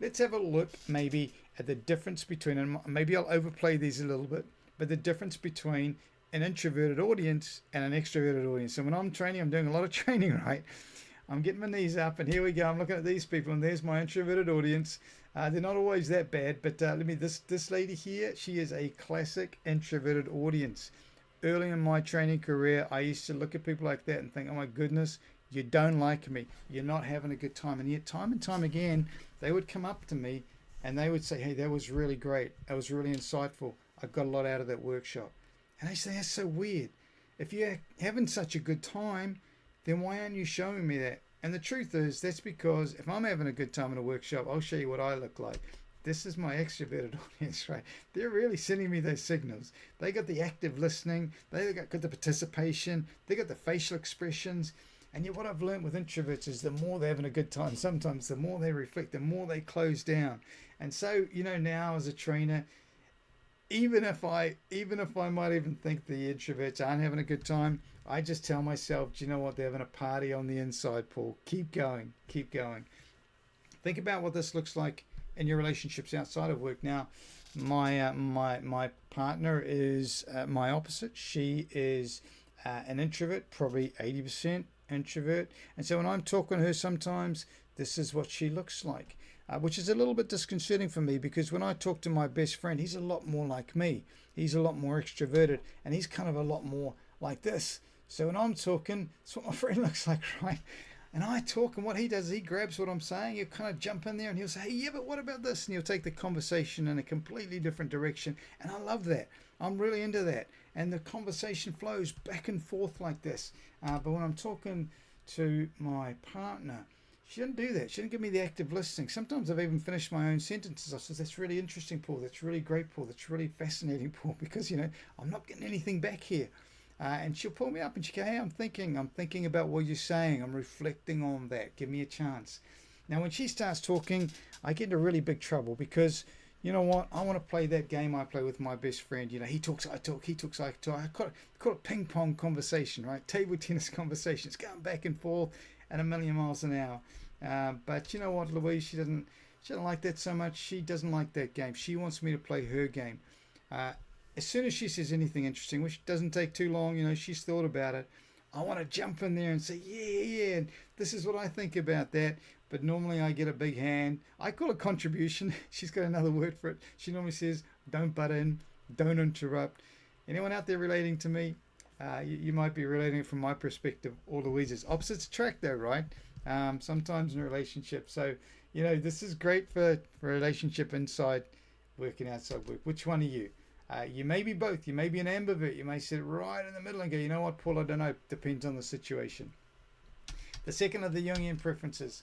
Speaker 1: Let's have a look maybe at the difference between, and maybe I'll overplay these a little bit, but the difference between an introverted audience and an extroverted audience. So when I'm training, I'm doing a lot of training, right? I'm getting my knees up and here we go. I'm looking at these people and there's my introverted audience. They're not always that bad, but this lady here, she is a classic introverted audience. Early in my training career, I used to look at people like that and think, oh my goodness, you don't like me. You're not having a good time. And yet time and time again, they would come up to me and they would say, hey, that was really great. That was really insightful. I got a lot out of that workshop. And I say, that's so weird. If you're having such a good time, then why aren't you showing me that? And the truth is, that's because if I'm having a good time in a workshop, I'll show you what I look like. This is my extroverted audience, right? They're really sending me those signals. They got the active listening. They got the participation. They got the facial expressions. And yet what I've learned with introverts is the more they're having a good time, sometimes the more they reflect, the more they close down. And so, you know, now as a trainer, even if I might even think the introverts aren't having a good time, I just tell myself, do you know what? They're having a party on the inside, Paul. Keep going. Keep going. Think about what this looks like in your relationships outside of work. Now, my partner is my opposite. She is an introvert, probably 80% introvert. And so when I'm talking to her sometimes, this is what she looks like. Which is a little bit disconcerting for me because when I talk to my best friend, he's a lot more like me. He's a lot more extroverted and he's kind of a lot more like this. So when I'm talking, it's what my friend looks like, right? And I talk, and what he does is he grabs what I'm saying. He'll kind of jump in there and he'll say, hey, yeah, but what about this? And he'll take the conversation in a completely different direction. And I love that. I'm really into that. And the conversation flows back and forth like this. But when I'm talking to my partner, she didn't do that. She didn't give me the active listening. Sometimes I've even finished my own sentences. I said, that's really interesting, Paul. That's really great, Paul. That's really fascinating, Paul, because, I'm not getting anything back here. And she'll pull me up and she go, hey, I'm thinking about what you're saying. I'm reflecting on that. Give me a chance. Now, when she starts talking, I get into really big trouble because, you know what? I want to play that game I play with my best friend. He talks, I talk, he talks, I talk. I call it ping pong conversation, right? Table tennis conversation. It's going back and forth at 1,000,000 miles an hour. But you know what, Louise? She doesn't like that so much. She doesn't like that game. She wants me to play her game. As soon as she says anything interesting, which doesn't take too long, she's thought about it, I want to jump in there and say, yeah, and this is what I think about that. But normally I get a big hand. I call it contribution. She's got another word for it. She normally says, don't butt in, don't interrupt. Anyone out there relating to me? You might be relating it from my perspective or Louise's. Opposites attract though, right? Sometimes in a relationship. So, this is great for relationship inside, working outside work. Which one are you? You may be both. You may be an ambivert. You may sit right in the middle and go, you know what, Paul, I don't know. Depends on the situation. The second of the Jungian preferences.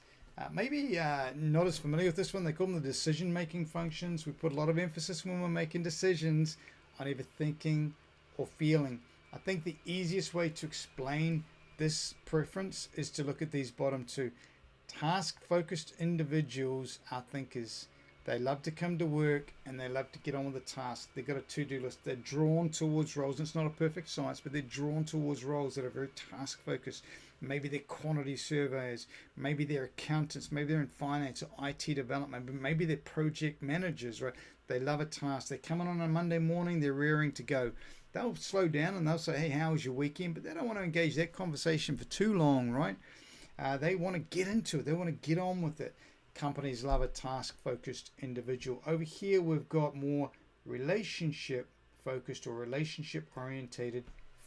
Speaker 1: Maybe not as familiar with this one. They call them the decision-making functions. We put a lot of emphasis when we're making decisions on either thinking or feeling. I think the easiest way to explain this preference is to look at these bottom two. Task-focused individuals are thinkers. They love to come to work and they love to get on with the task. They've got a to-do list. They're drawn towards roles. And it's not a perfect science, but they're drawn towards roles that are very task-focused. Maybe they're quantity surveyors. Maybe they're accountants. Maybe they're in finance or IT development. Maybe they're project managers, right? They love a task. They're coming on a Monday morning. They're rearing to go. They'll slow down and they'll say, hey, how was your weekend? But they don't want to engage that conversation for too long, right? They want to get into it. They want to get on with it. Companies love a task-focused individual. Over here, we've got more relationship-focused or relationship-orientated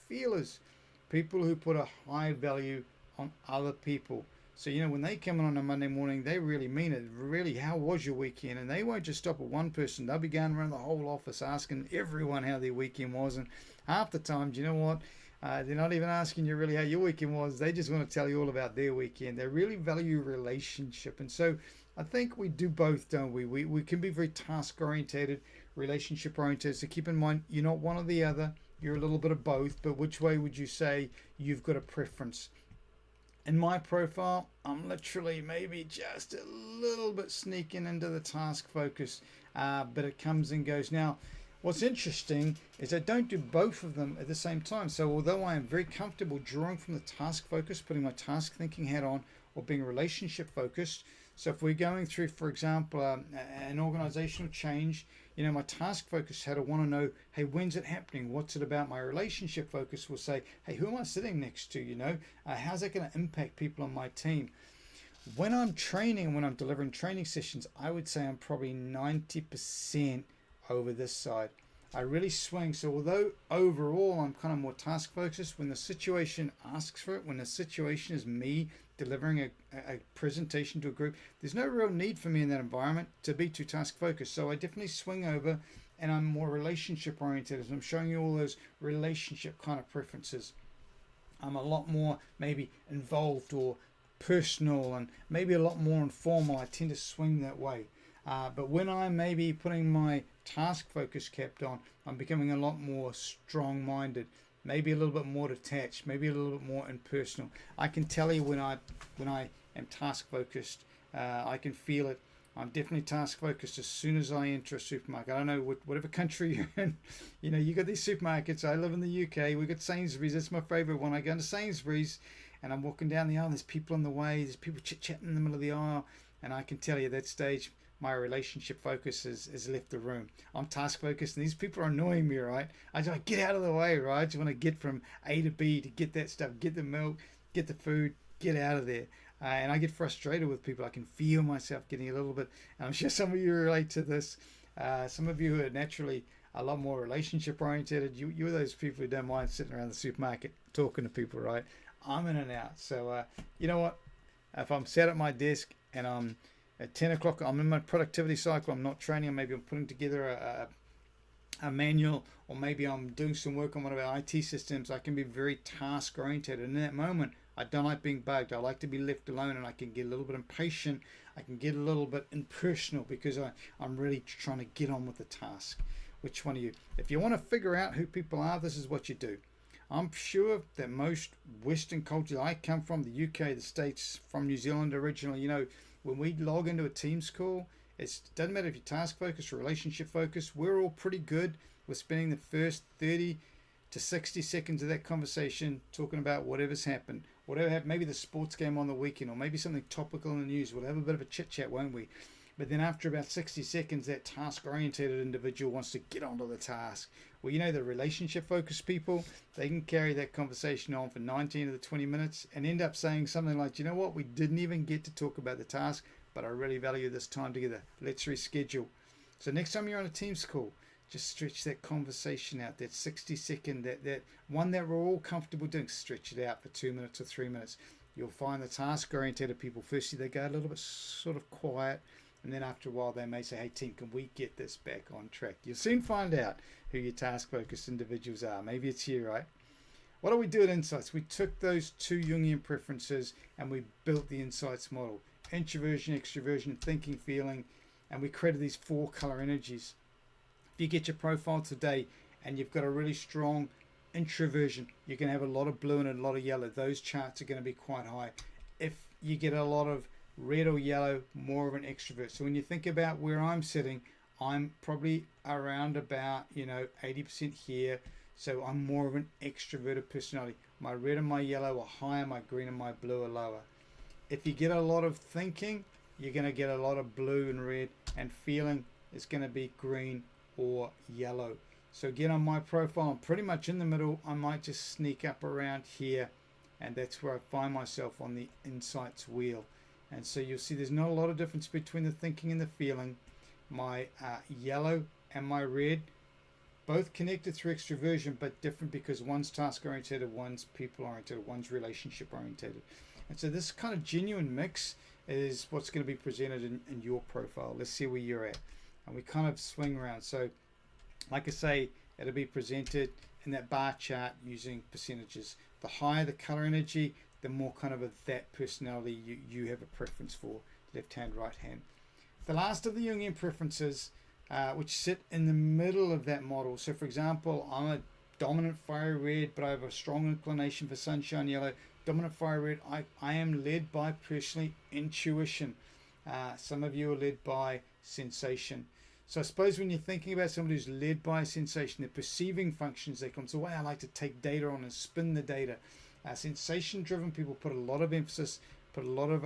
Speaker 1: feelers. People who put a high value on other people. So, when they come in on a Monday morning, they really mean it. Really, how was your weekend? And they won't just stop at one person. They'll be going around the whole office asking everyone how their weekend was. And half the time, do you know what? They're not even asking you really how your weekend was. They just want to tell you all about their weekend. They really value relationship. And so I think we do both, don't we? We can be very task-orientated, relationship-oriented. So keep in mind, you're not one or the other. You're a little bit of both. But which way would you say you've got a preference? In my profile, I'm literally maybe just a little bit sneaking into the task focus, but it comes and goes. Now, what's interesting is I don't do both of them at the same time. So although I am very comfortable drawing from the task focus, putting my task thinking hat on, or being relationship focused. So if we're going through, for example, an organizational change, my task focus hat, I want to know, hey, when's it happening? What's it about? My relationship focus will say, hey, who am I sitting next to? How's that going to impact people on my team? When I'm training, when I'm delivering training sessions, I would say I'm probably 90% over this side. I really swing. So although overall I'm kind of more task focused, when the situation asks for it, when the situation is me delivering a presentation to a group, there's no real need for me in that environment to be too task focused. So I definitely swing over and I'm more relationship oriented. As I'm showing you all those relationship kind of preferences. I'm a lot more maybe involved or personal and maybe a lot more informal. I tend to swing that way. But when I'm maybe putting my task focus cap on, I'm becoming a lot more strong-minded, maybe a little bit more detached, maybe a little bit more impersonal. I can tell you when I am task focused. I can feel it. I'm definitely task focused as soon as I enter a supermarket. I don't know whatever country you're in. You got these supermarkets. I live in the UK. We got Sainsbury's. That's my favorite one. I go into Sainsbury's and I'm walking down the aisle. There's people in the way. There's people chit-chatting in the middle of the aisle. And I can tell you at that stage, my relationship focus has left the room. I'm task focused and these people are annoying me, right? I just want to get out of the way, right? I just want to get from A to B to get that stuff, get the milk, get the food, get out of there. And I get frustrated with people. I can feel myself getting a little bit, and I'm sure some of you relate to this. Some of you who are naturally a lot more relationship oriented, you're those people who don't mind sitting around the supermarket talking to people, right? I'm in and out. So, you know what? If I'm sat at my desk and I'm at 10 o'clock, I'm in my productivity cycle, I'm not training, maybe I'm putting together a manual, or maybe I'm doing some work on one of our IT systems, I can be very task oriented. And in that moment, I don't like being bugged. I like to be left alone, and I can get a little bit impatient. I can get a little bit impersonal because I'm really trying to get on with the task. Which one of you? If you want to figure out who people are, this is what you do. I'm sure that most Western cultures, I come from the UK, the States, from New Zealand originally, when we log into a Teams call, it doesn't matter if you're task focused or relationship focused, we're all pretty good with spending the first 30 to 60 seconds of that conversation talking about whatever's happened. Whatever happened, maybe the sports game on the weekend, or maybe something topical in the news. We'll have a bit of a chit chat, won't we? But then after about 60 seconds, that task-oriented individual wants to get onto the task. Well, the relationship-focused people, they can carry that conversation on for 19 of the 20 minutes and end up saying something like, you know what, we didn't even get to talk about the task, but I really value this time together. Let's reschedule. So next time you're on a Teams call, just stretch that conversation out, that 60-second, that one that we're all comfortable doing, stretch it out for 2 minutes or 3 minutes. You'll find the task-oriented people, firstly, they go a little bit sort of quiet, and then after a while, they may say, hey, team, can we get this back on track? You'll soon find out who your task-focused individuals are. Maybe it's you, right? What do we do at Insights? We took those 2 Jungian preferences and we built the Insights model. Introversion, extroversion, thinking, feeling, and we created these 4 color energies. If you get your profile today and you've got a really strong introversion, you're going to have a lot of blue and a lot of yellow. Those charts are going to be quite high. If you get a lot of red or yellow, more of an extrovert. So when you think about where I'm sitting, I'm probably around about 80% here. So I'm more of an extroverted personality. My red and my yellow are higher, my green and my blue are lower. If you get a lot of thinking, you're going to get a lot of blue and red, and feeling is going to be green or yellow. So again, on my profile, I'm pretty much in the middle. I might just sneak up around here, and that's where I find myself on the Insights wheel. And so you'll see there's not a lot of difference between the thinking and the feeling. My yellow and my red, both connected through extroversion, but different because one's task oriented, one's people oriented, one's relationship oriented. And so this kind of genuine mix is what's going to be presented in your profile. Let's see where you're at. And we kind of swing around. So like I say, it'll be presented in that bar chart using percentages. The higher the color energy, the more kind of that personality you have a preference for, left hand, right hand. The last of the Jungian preferences, which sit in the middle of that model. So for example, I'm a dominant fiery red, but I have a strong inclination for sunshine yellow. Dominant fiery red, I am led by personally intuition. Some of you are led by sensation. So I suppose when you're thinking about somebody who's led by sensation, their perceiving functions, they come to, I like to take data on and spin the data. Sensation driven people put a lot of emphasis, put a lot of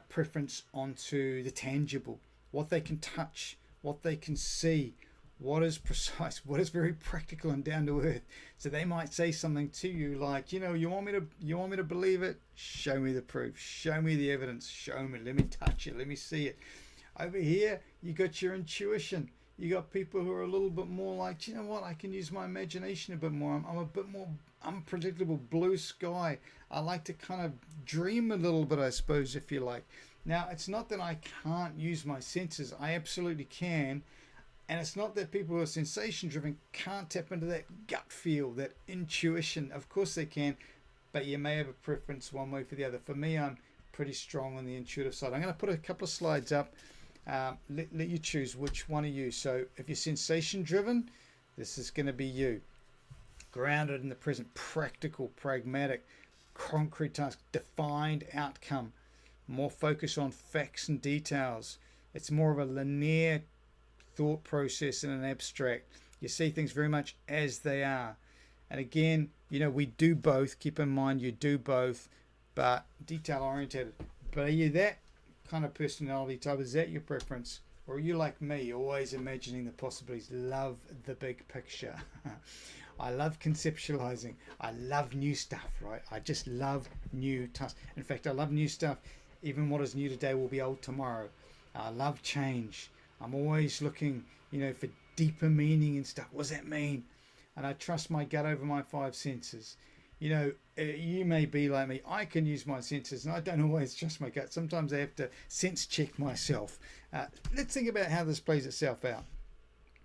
Speaker 1: preference onto the tangible, what they can touch, what they can see, what is precise, what is very practical and down to earth. So they might say something to you like, you want me to believe it? Show me the proof, show me the evidence, show me, let me touch it, let me see it. Over here, you got your intuition. You got people who are a little bit more like, I can use my imagination a bit more. I'm a bit more unpredictable, blue sky. I like to kind of dream a little bit, I suppose, if you like. Now, it's not that I can't use my senses. I absolutely can. And it's not that people who are sensation driven can't tap into that gut feel, that intuition. Of course they can, but you may have a preference one way for the other. For me, I'm pretty strong on the intuitive side. I'm going to put a couple of slides up. Let you choose which one are you. So if you're sensation driven, this is going to be you. Grounded in the present, practical, pragmatic, concrete task, defined outcome, more focus on facts and details. It's more of a linear thought process than an abstract. You see things very much as they are. And again, we do both. Keep in mind you do both, but detail oriented. But are you that kind of personality type? Is that your preference? Or are you like me, always imagining the possibilities? Love the big picture. I love conceptualizing. I love new stuff, right? I just love new tasks. In fact, I love new stuff. Even what is new today will be old tomorrow. I love change. I'm always looking, for deeper meaning and stuff. What does that mean? And I trust my gut over my 5 senses. You may be like me. I can use my senses, and I don't always trust my gut. Sometimes I have to sense check myself. Let's think about how this plays itself out.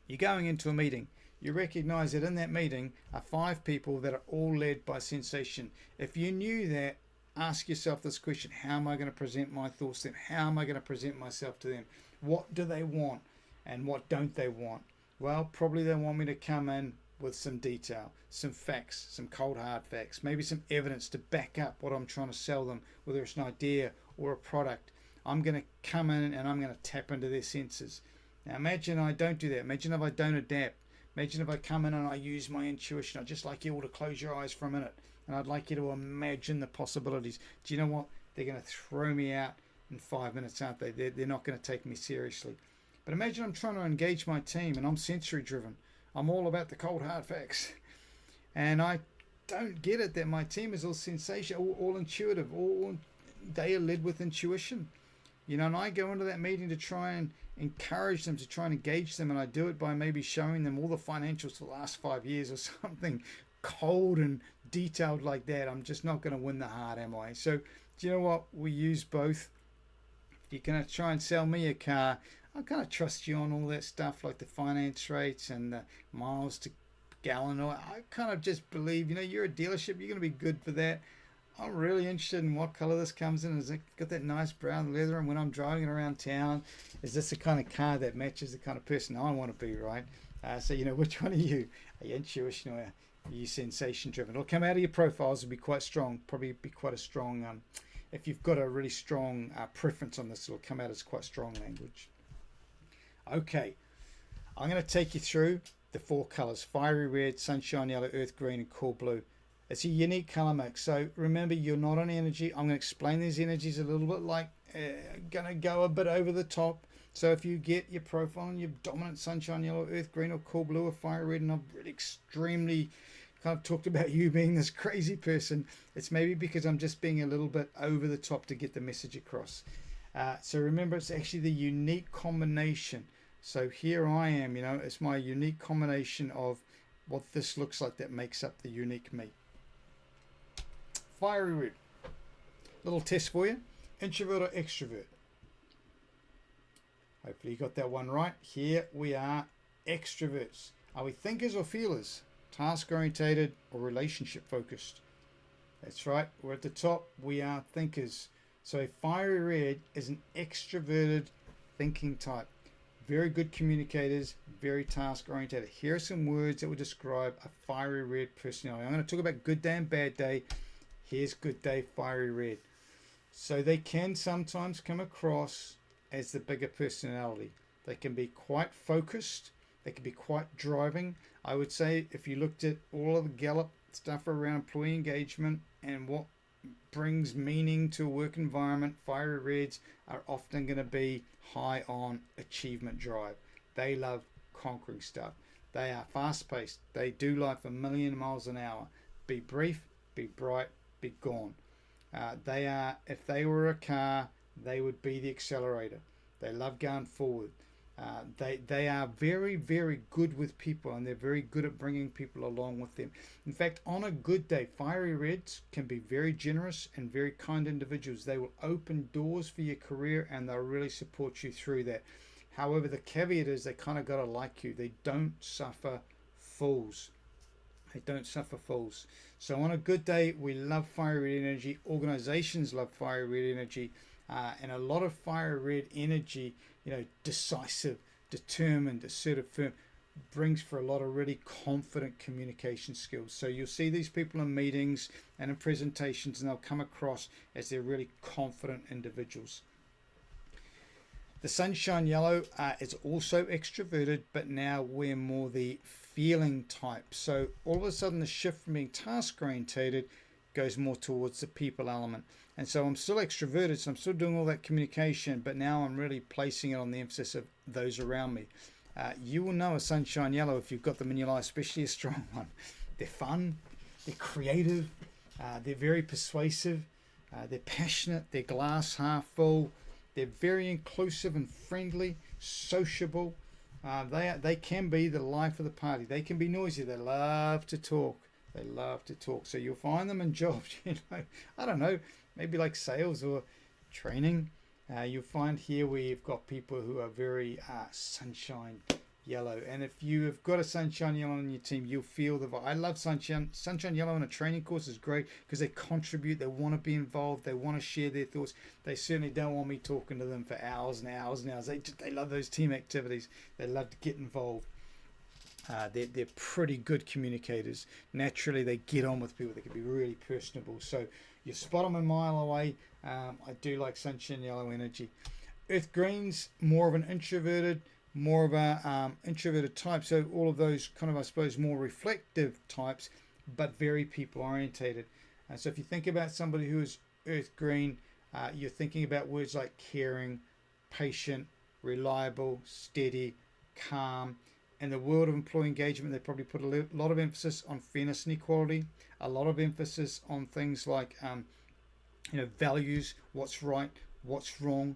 Speaker 1: You're going into a meeting. You recognize that in that meeting are 5 people that are all led by sensation. If you knew that, ask yourself this question: how am I going to present my thoughts to them? How am I going to present myself to them? What do they want and what don't they want? Well, probably they want me to come in with some detail, some facts, some cold hard facts, maybe some evidence to back up what I'm trying to sell them, whether it's an idea or a product. I'm going to come in and I'm going to tap into their senses. Now imagine I don't do that. Imagine if I don't adapt. Imagine if I come in and I use my intuition. I'd just like you all to close your eyes for a minute, and I'd like you to imagine the possibilities. Do you know what? They're going to throw me out in 5 minutes, aren't they? They're not going to take me seriously. But imagine I'm trying to engage my team and I'm sensory driven. I'm all about the cold hard facts. And I don't get it that my team is all sensation, all intuitive, they are led with intuition. And I go into that meeting to try and encourage them, to try and engage them, and I do it by maybe showing them all the financials for the last 5 years or something cold and detailed like that. I'm just not going to win the heart, am I? So do you know what? We use both. If you're going to try and sell me a car, I kind of trust you on all that stuff like the finance rates and the miles to gallon. I kind of just believe, you're a dealership, you're going to be good for that. I'm really interested in what color this comes in. Has it got that nice brown leather? And when I'm driving it around town, is this the kind of car that matches the kind of person I want to be, right? So, which one are you? Are you intuition or are you sensation driven? It'll come out of your profiles and be quite strong, probably be quite a strong, if you've got a really strong preference on this, it'll come out as quite strong language. Okay, I'm going to take you through the 4 colors: fiery red, sunshine yellow, earth green, and cool blue. It's a unique color mix. So remember, you're not on energy. I'm going to explain these energies a little bit, like going to go a bit over the top. So if you get your profile and your dominant sunshine yellow, earth green, or cool blue, or fire red, and I've really extremely kind of talked about you being this crazy person, it's maybe because I'm just being a little bit over the top to get the message across. So remember, it's actually the unique combination. So here I am, it's my unique combination of what this looks like that makes up the unique me. Fiery red. Little test for you. Introvert or extrovert? Hopefully you got that one right. Here we are, extroverts. Are we thinkers or feelers? Task orientated or relationship focused? That's right, we're at the top. We are thinkers. So a fiery red is an extroverted thinking type. Very good communicators, very task orientated. Here are some words that will describe a fiery red personality. I'm going to talk about good day and bad day. Here's good day, fiery red. So they can sometimes come across as the bigger personality. They can be quite focused. They can be quite driving. I would say if you looked at all of the Gallup stuff around employee engagement and what brings meaning to a work environment, fiery reds are often going to be high on achievement drive. They love conquering stuff. They are fast paced. They do life a million miles an hour. Be brief, be bright, be gone. They are, if they were a car, they would be the accelerator. They love going forward. They are very, very good with people, and they're very good at bringing people along with them. In fact, on a good day, fiery reds can be very generous and very kind individuals. They will open doors for your career, and they'll really support you through that. However, the caveat is they kind of got to like you. They don't suffer fools. They don't suffer fools. So on a good day, we love fiery red energy. Organizations love fiery red energy. And a lot of fire red energy, decisive, determined, assertive, firm, brings for a lot of really confident communication skills. So you'll see these people in meetings and in presentations, and they'll come across as they're really confident individuals. The sunshine yellow is also extroverted, but now we're more the feeling type. So all of a sudden the shift from being task orientated goes more towards the people element. And so I'm still extroverted, so I'm still doing all that communication, but now I'm really placing it on the emphasis of those around me. You will know a sunshine yellow if you've got them in your life, especially a strong one. They're fun, they're creative, they're very persuasive, they're passionate, they're glass half full, they're very inclusive and friendly, sociable. They can be the life of the party. They can be noisy. They love to talk. They love to talk. So you'll find them in jobs, I don't know, maybe like sales or training. You'll find here where you've got people who are very sunshine yellow. And if you have got a sunshine yellow on your team, you'll feel the vibe. I love sunshine yellow in a training course is great because they contribute, they want to be involved, they want to share their thoughts. They certainly don't want me talking to them for hours and hours and hours. They love those team activities. They love to get involved. They're pretty good communicators. Naturally, they get on with people. They can be really personable. So you spot them a mile away. I do like sunshine yellow energy. Earth greens, more of an introverted, more of a introverted type. So all of those kind of, I suppose, more reflective types, but very people orientated. And so if you think about somebody who is earth green, you're thinking about words like caring, patient, reliable, steady, calm. In the world of employee engagement, they probably put a lot of emphasis on fairness and equality, a lot of emphasis on things like, values, what's right, what's wrong.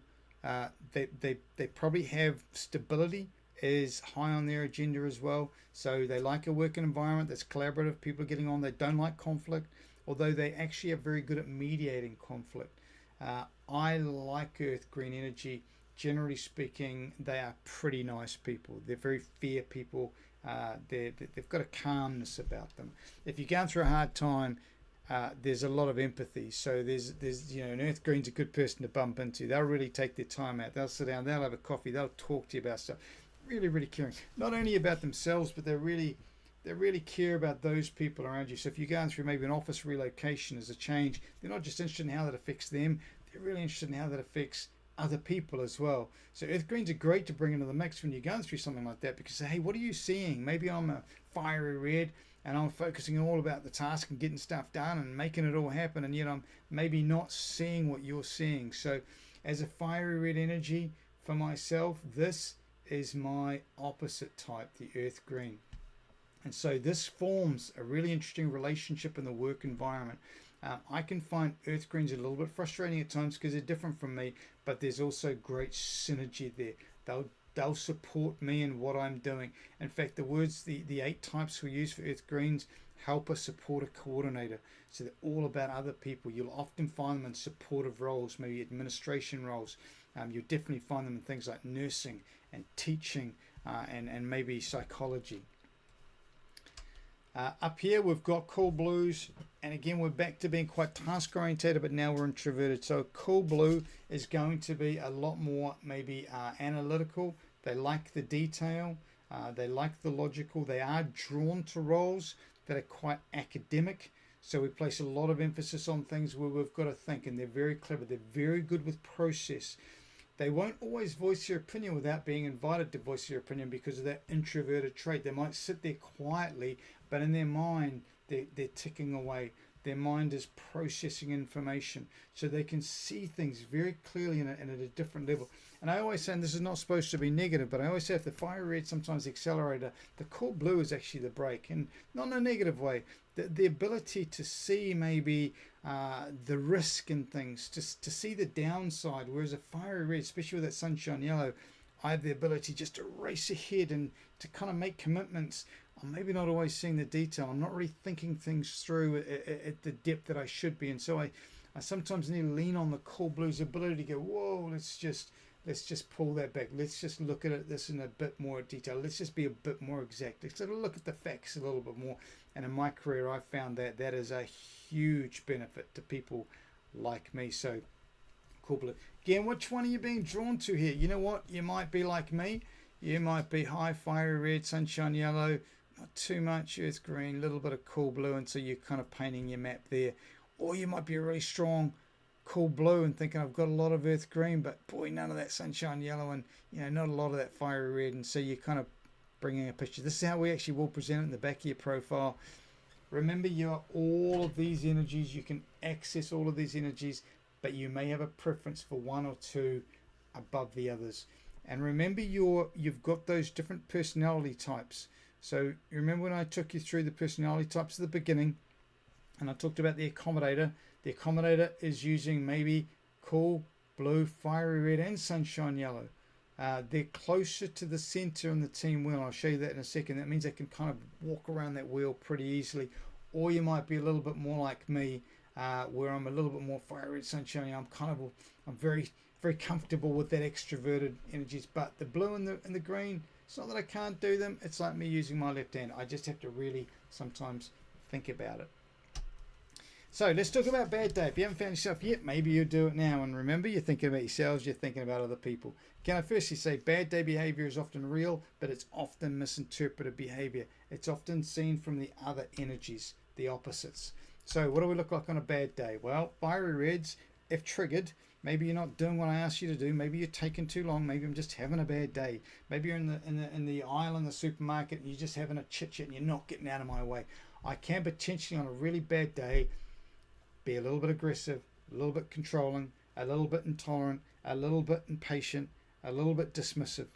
Speaker 1: They probably have stability is high on their agenda as well. So they like a working environment that's collaborative, people are getting on. They don't like conflict, although they actually are very good at mediating conflict. I like earth green energy. Generally speaking, they are pretty nice people. They're very fair people. They've got a calmness about them. If you're going through a hard time, there's a lot of empathy. So there's an earth green's a good person to bump into. They'll really take their time out. They'll sit down. They'll have a coffee. They'll talk to you about stuff. Really, really caring. Not only about themselves, but they really care about those people around you. So if you're going through maybe an office relocation as a change, they're not just interested in how that affects them. They're really interested in how that affects other people as well. So earth greens are great to bring into the mix when you're going through something like that, because hey, what are you seeing? Maybe I'm a fiery red and I'm focusing all about the task and getting stuff done and making it all happen, and yet I'm maybe not seeing what you're seeing. So as a fiery red energy for myself, this is my opposite type, the earth green. And so this forms a really interesting relationship in the work environment. I can find earth greens a little bit frustrating at times because they're different from me, but there's also great synergy there. They'll support me in what I'm doing. In fact, the 8 types we use for earth greens help us support a coordinator. So they're all about other people. You'll often find them in supportive roles, maybe administration roles. You'll definitely find them in things like nursing and teaching and maybe psychology. Up here we've got cool blues, and again we're back to being quite task orientated, but now we're introverted. So cool blue is going to be a lot more maybe analytical. They like the detail, they like the logical. They are drawn to roles that are quite academic, so we place a lot of emphasis on things where we've got to think, and they're very clever. They're very good with process. They won't always voice their opinion without being invited to voice their opinion because of that introverted trait. They might sit there quietly, but in their mind, they're ticking away. Their mind is processing information, so they can see things very clearly and at a different level. And I always say, and this is not supposed to be negative, but I always say if the fire red sometimes the accelerator, the cool blue is actually the brake, and not in a negative way. The ability to see maybe the risk in things, to see the downside, whereas a fiery red, especially with that sunshine yellow, I have the ability just to race ahead and to kind of make commitments. I'm maybe not always seeing the detail. I'm not really thinking things through at the depth that I should be. And so I sometimes need to lean on the cool blue's ability to go, whoa, let's just pull that back. Let's just look at this in a bit more detail. Let's just be a bit more exact. Let's look at the facts a little bit more. And in my career, I've found that is a huge benefit to people like me. So cool blue. Again, which one are you being drawn to here? You know what? You might be like me. You might be high fiery red, sunshine yellow, not too much earth green, a little bit of cool blue, and so you're kind of painting your map there. Or you might be a really strong cool blue and thinking I've got a lot of earth green, but boy, none of that sunshine yellow, and not a lot of that fiery red, and so you're kind of bringing a picture. This is how we actually will present it in the back of your profile. Remember, you are all of these energies. You can access all of these energies, but you may have a preference for one or two above the others. And remember, you've got those different personality types. So remember when I took you through the personality types at the beginning, and I talked about the accommodator. The accommodator is using maybe cool blue, fiery red, and sunshine yellow. They're closer to the center in the team wheel. I'll show you that in a second. That means they can kind of walk around that wheel pretty easily. or you might be a little bit more like me, where I'm a little bit more fire red sunshine. I'm very, very comfortable with that extroverted energies. But the blue and the green, it's not that I can't do them. It's like me using my left hand. I just have to really sometimes think about it. So let's talk about bad day. If you haven't found yourself yet, maybe you'll do it now. And remember, you're thinking about yourselves, you're thinking about other people. Can I firstly say bad day behavior is often real, but it's often misinterpreted behavior. It's often seen from the other energies, the opposites. So what do we look like on a bad day? Well, fiery reds, if triggered, maybe you're not doing what I asked you to do. Maybe you're taking too long. Maybe I'm just having a bad day. Maybe you're in the aisle in the supermarket and you're just having a chit chat and you're not getting out of my way. I can potentially on a really bad day be a little bit aggressive, a little bit controlling, a little bit intolerant, a little bit impatient, a little bit dismissive.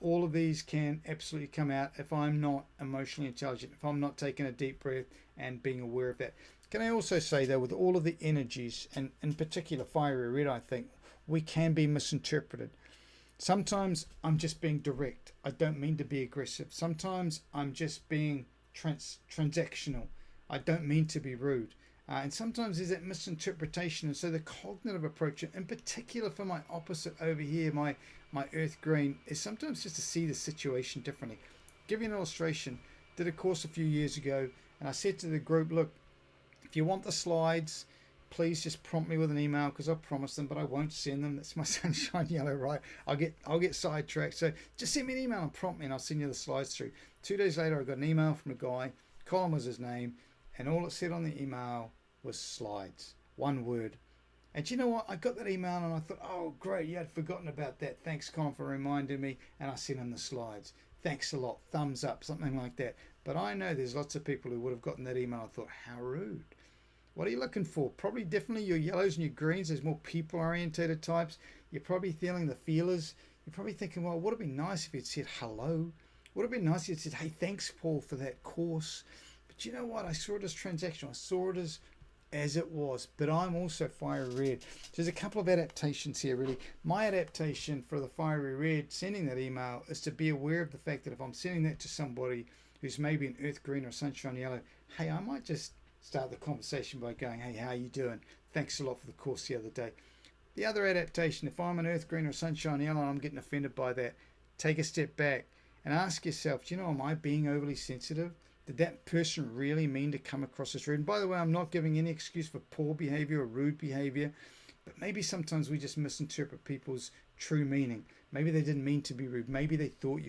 Speaker 1: All of these can absolutely come out if I'm not emotionally intelligent, if I'm not taking a deep breath and being aware of that. Can I also say though, with all of the energies, and in particular fiery red, I think we can be misinterpreted. Sometimes I'm just being direct. I don't mean to be aggressive. Sometimes I'm just being transactional. I don't mean to be rude. And sometimes there's that misinterpretation. And so the cognitive approach, in particular for my opposite over here, my earth green, is sometimes just to see the situation differently. Give you an illustration. Did a course a few years ago, and I said to the group, look, if you want the slides, please just prompt me with an email, because I promised them, but I won't send them. That's my sunshine yellow, right? I'll get sidetracked. So just send me an email and prompt me, and I'll send you the slides through. 2 days later, I got an email from a guy. Colin was his name, and all it said on the email was slides, one word. And you know what, I got that email and I thought, oh great, you had forgotten about that, thanks Colin for reminding me. And I sent him the slides, thanks a lot, thumbs up, something like that. But I know there's lots of people who would have gotten that email and thought, how rude. What are you looking for? Probably definitely your yellows and your greens. There's more people orientated types. You're probably feeling the feelers. You're probably thinking, well, would it be nice if you'd said hello? Would it be nice if you'd said, hey, thanks Paul for that course? But you know what, I saw it as transactional. I saw it as it was, but I'm also fiery red. So there's a couple of adaptations here really. My adaptation for the fiery red sending that email is to be aware of the fact that if I'm sending that to somebody who's maybe an earth green or sunshine yellow, hey, I might just start the conversation by going, hey, how you doing? Thanks a lot for the course the other day. The other adaptation, if I'm an earth green or sunshine yellow and I'm getting offended by that, take a step back and ask yourself, do you know, am I being overly sensitive? Did that person really mean to come across as rude? And by the way, I'm not giving any excuse for poor behavior or rude behavior, but maybe sometimes we just misinterpret people's true meaning. Maybe they didn't mean to be rude. Maybe they thought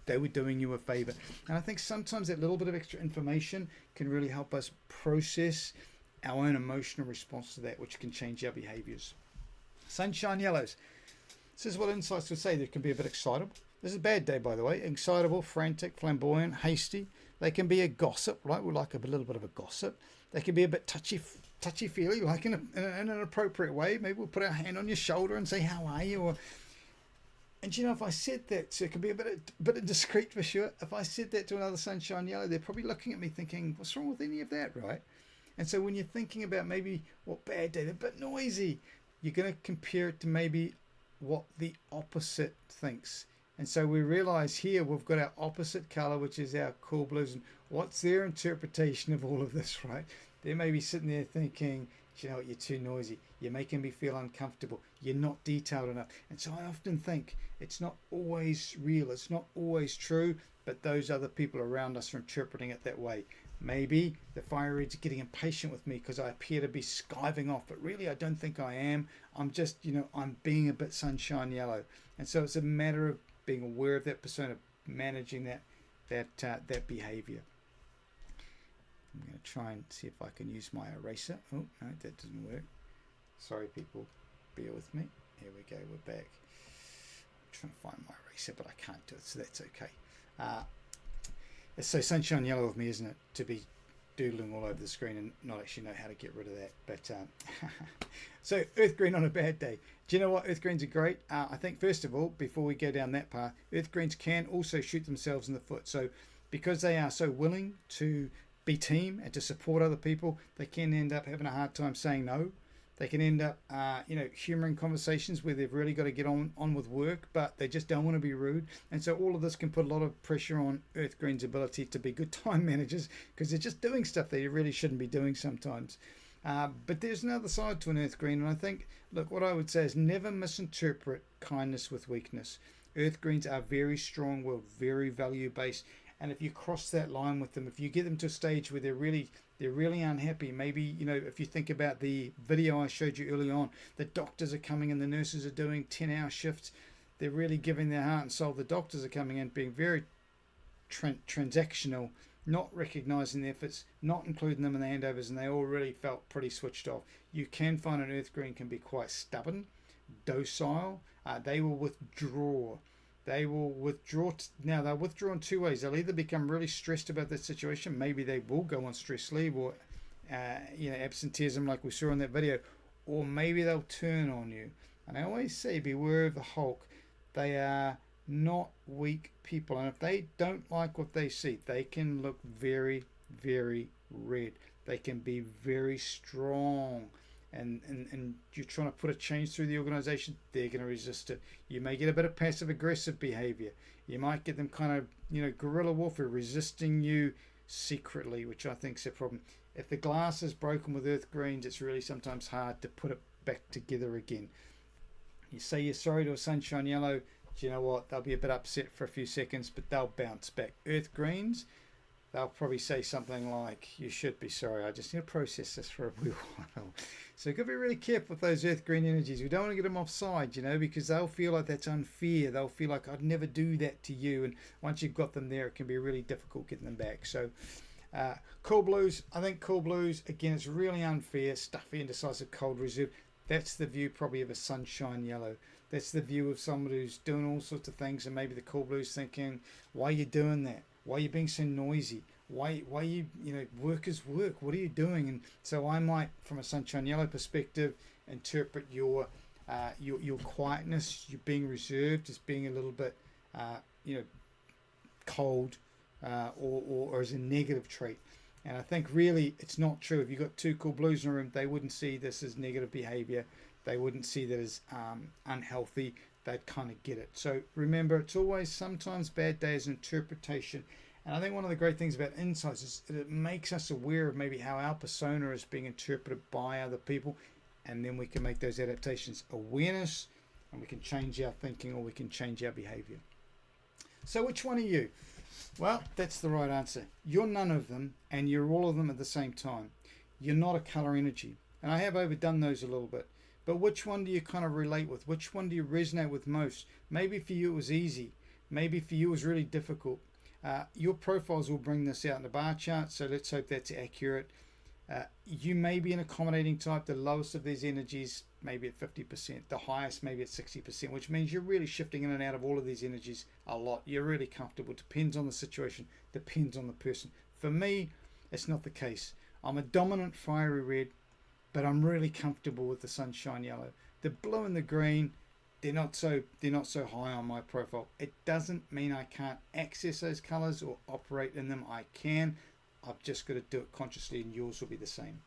Speaker 1: they were doing you a favor. And I think sometimes that little bit of extra information can really help us process our own emotional response to that, which can change our behaviors. Sunshine yellows. This is what insights would say. They can be a bit excitable. This is a bad day, by the way. Excitable, frantic, flamboyant, hasty. They can be a gossip, right? We like a little bit of a gossip. They can be a bit touchy-feely, like in an appropriate way. Maybe we'll put our hand on your shoulder and say, how are you? And you know, if I said that, so it can be a bit discreet for sure. If I said that to another sunshine yellow, they're probably looking at me thinking, what's wrong with any of that, right? And so when you're thinking about maybe what bad day, they're a bit noisy, you're going to compare it to maybe what the opposite thinks. And so we realize here we've got our opposite color, which is our cool blues. And what's their interpretation of all of this, right? They may be sitting there thinking, you know what, you're too noisy. You're making me feel uncomfortable. You're not detailed enough. And so I often think it's not always real. It's not always true, but those other people around us are interpreting it that way. Maybe the fire red's getting impatient with me because I appear to be skiving off, but really I don't think I am. I'm just, I'm being a bit sunshine yellow. And so it's a matter of being aware of that persona, managing that behavior. I'm going to try and see if I can use my eraser. Oh, no, that doesn't work. Sorry, people. Bear with me. Here we go. We're back. I'm trying to find my eraser, but I can't do it, so that's okay. It's so sunshine yellow of me, isn't it, to be doodling all over the screen and not actually know how to get rid of that. But so earth green on a bad day. Do you know what? Earth greens are great. I think first of all, before we go down that path, earth greens can also shoot themselves in the foot. So because they are so willing to be team and to support other people, they can end up having a hard time saying no. They can end up, humouring conversations where they've really got to get on with work, but they just don't want to be rude. And so all of this can put a lot of pressure on Earth Green's ability to be good time managers, because they're just doing stuff they really shouldn't be doing sometimes. But there's another side to an Earth Green, and I think, look, what I would say is never misinterpret kindness with weakness. Earth Greens are very strong-willed, very value-based, and if you cross that line with them, if you get them to a stage where they're really unhappy, maybe, if you think about the video I showed you early on, the doctors are coming in, the nurses are doing 10-hour shifts, they're really giving their heart and soul. The doctors are coming in being very transactional, not recognizing the efforts, not including them in the handovers, and they all really felt pretty switched off. You can find an Earth Green can be quite stubborn, docile. They will withdraw. Now they'll withdraw in two ways. They'll either become really stressed about that situation, maybe they will go on stress leave or absenteeism like we saw in that video, or maybe they'll turn on you. And I always say beware of the Hulk. They are not weak people, and if they don't like what they see, they can look very, very red. They can be very strong, and you're trying to put a change through the organization, they're going to resist it. You may get a bit of passive aggressive behavior. You might get them kind of guerrilla warfare, resisting you secretly, which I think is a problem. If the glass is broken with Earth Greens, it's really sometimes hard to put it back together again. You say you're sorry to a Sunshine Yellow, do you know what? They'll be a bit upset for a few seconds, but they'll bounce back. Earth Greens, they'll probably say something like, you should be sorry, I just need to process this for a wee while. So you've got to be really careful with those Earth Green energies. We don't want to get them offside, because they'll feel like that's unfair. They'll feel like, I'd never do that to you. And once you've got them there, it can be really difficult getting them back. So Cool Blues, I think Cool Blues, again, it's really unfair, stuffy, indecisive, cold reserve. That's the view probably of a Sunshine Yellow. That's the view of someone who's doing all sorts of things, and maybe the Cool Blues thinking, why are you doing that? Why are you being so noisy? Why you, work is work. What are you doing? And so I might, from a Sunshine Yellow perspective, interpret your quietness, you being reserved, as being a little bit, cold, or as a negative trait. And I think really it's not true. If you've got two Cool Blues in a room, they wouldn't see this as negative behavior. They wouldn't see that as unhealthy. They'd kind of get it. So remember, it's always sometimes bad days interpretation. And I think one of the great things about insights is that it makes us aware of maybe how our persona is being interpreted by other people. And then we can make those adaptations. Awareness, and we can change our thinking, or we can change our behavior. So which one are you? Well, that's the right answer. You're none of them, and you're all of them at the same time. You're not a color energy. And I have overdone those a little bit. But which one do you kind of relate with? Which one do you resonate with most? Maybe for you it was easy. Maybe for you it was really difficult. Your profiles will bring this out in the bar chart, so let's hope that's accurate. You may be an accommodating type. The lowest of these energies maybe at 50%, the highest maybe at 60%, which means you're really shifting in and out of all of these energies a lot. You're really comfortable. Depends on the situation, depends on the person. For me, it's not the case. I'm a dominant fiery red, but I'm really comfortable with the Sunshine Yellow. The blue and the green, they're not so high on my profile. It doesn't mean I can't access those colors or operate in them. I can. I've just got to do it consciously, and yours will be the same.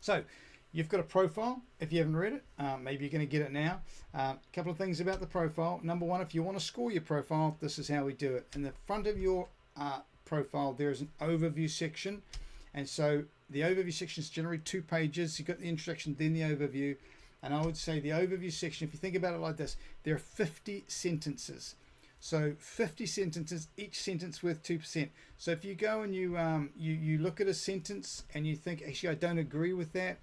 Speaker 1: So you've got a profile. If you haven't read it, maybe you're going to get it now. A couple of things about the profile. Number one, if you want to score your profile, this is how we do it. In the front of your profile, there is an overview section. And so the overview section is generally 2 pages. You've got the introduction, then the overview. And I would say the overview section, if you think about it like this, there are 50 sentences. So 50 sentences, each sentence worth 2%. So if you go and you look at a sentence and you think, actually, I don't agree with that,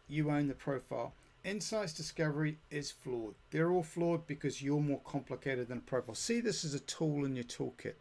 Speaker 1: you own the profile. Insights Discovery is flawed. They're all flawed because you're more complicated than a profile. See this as a tool in your toolkit.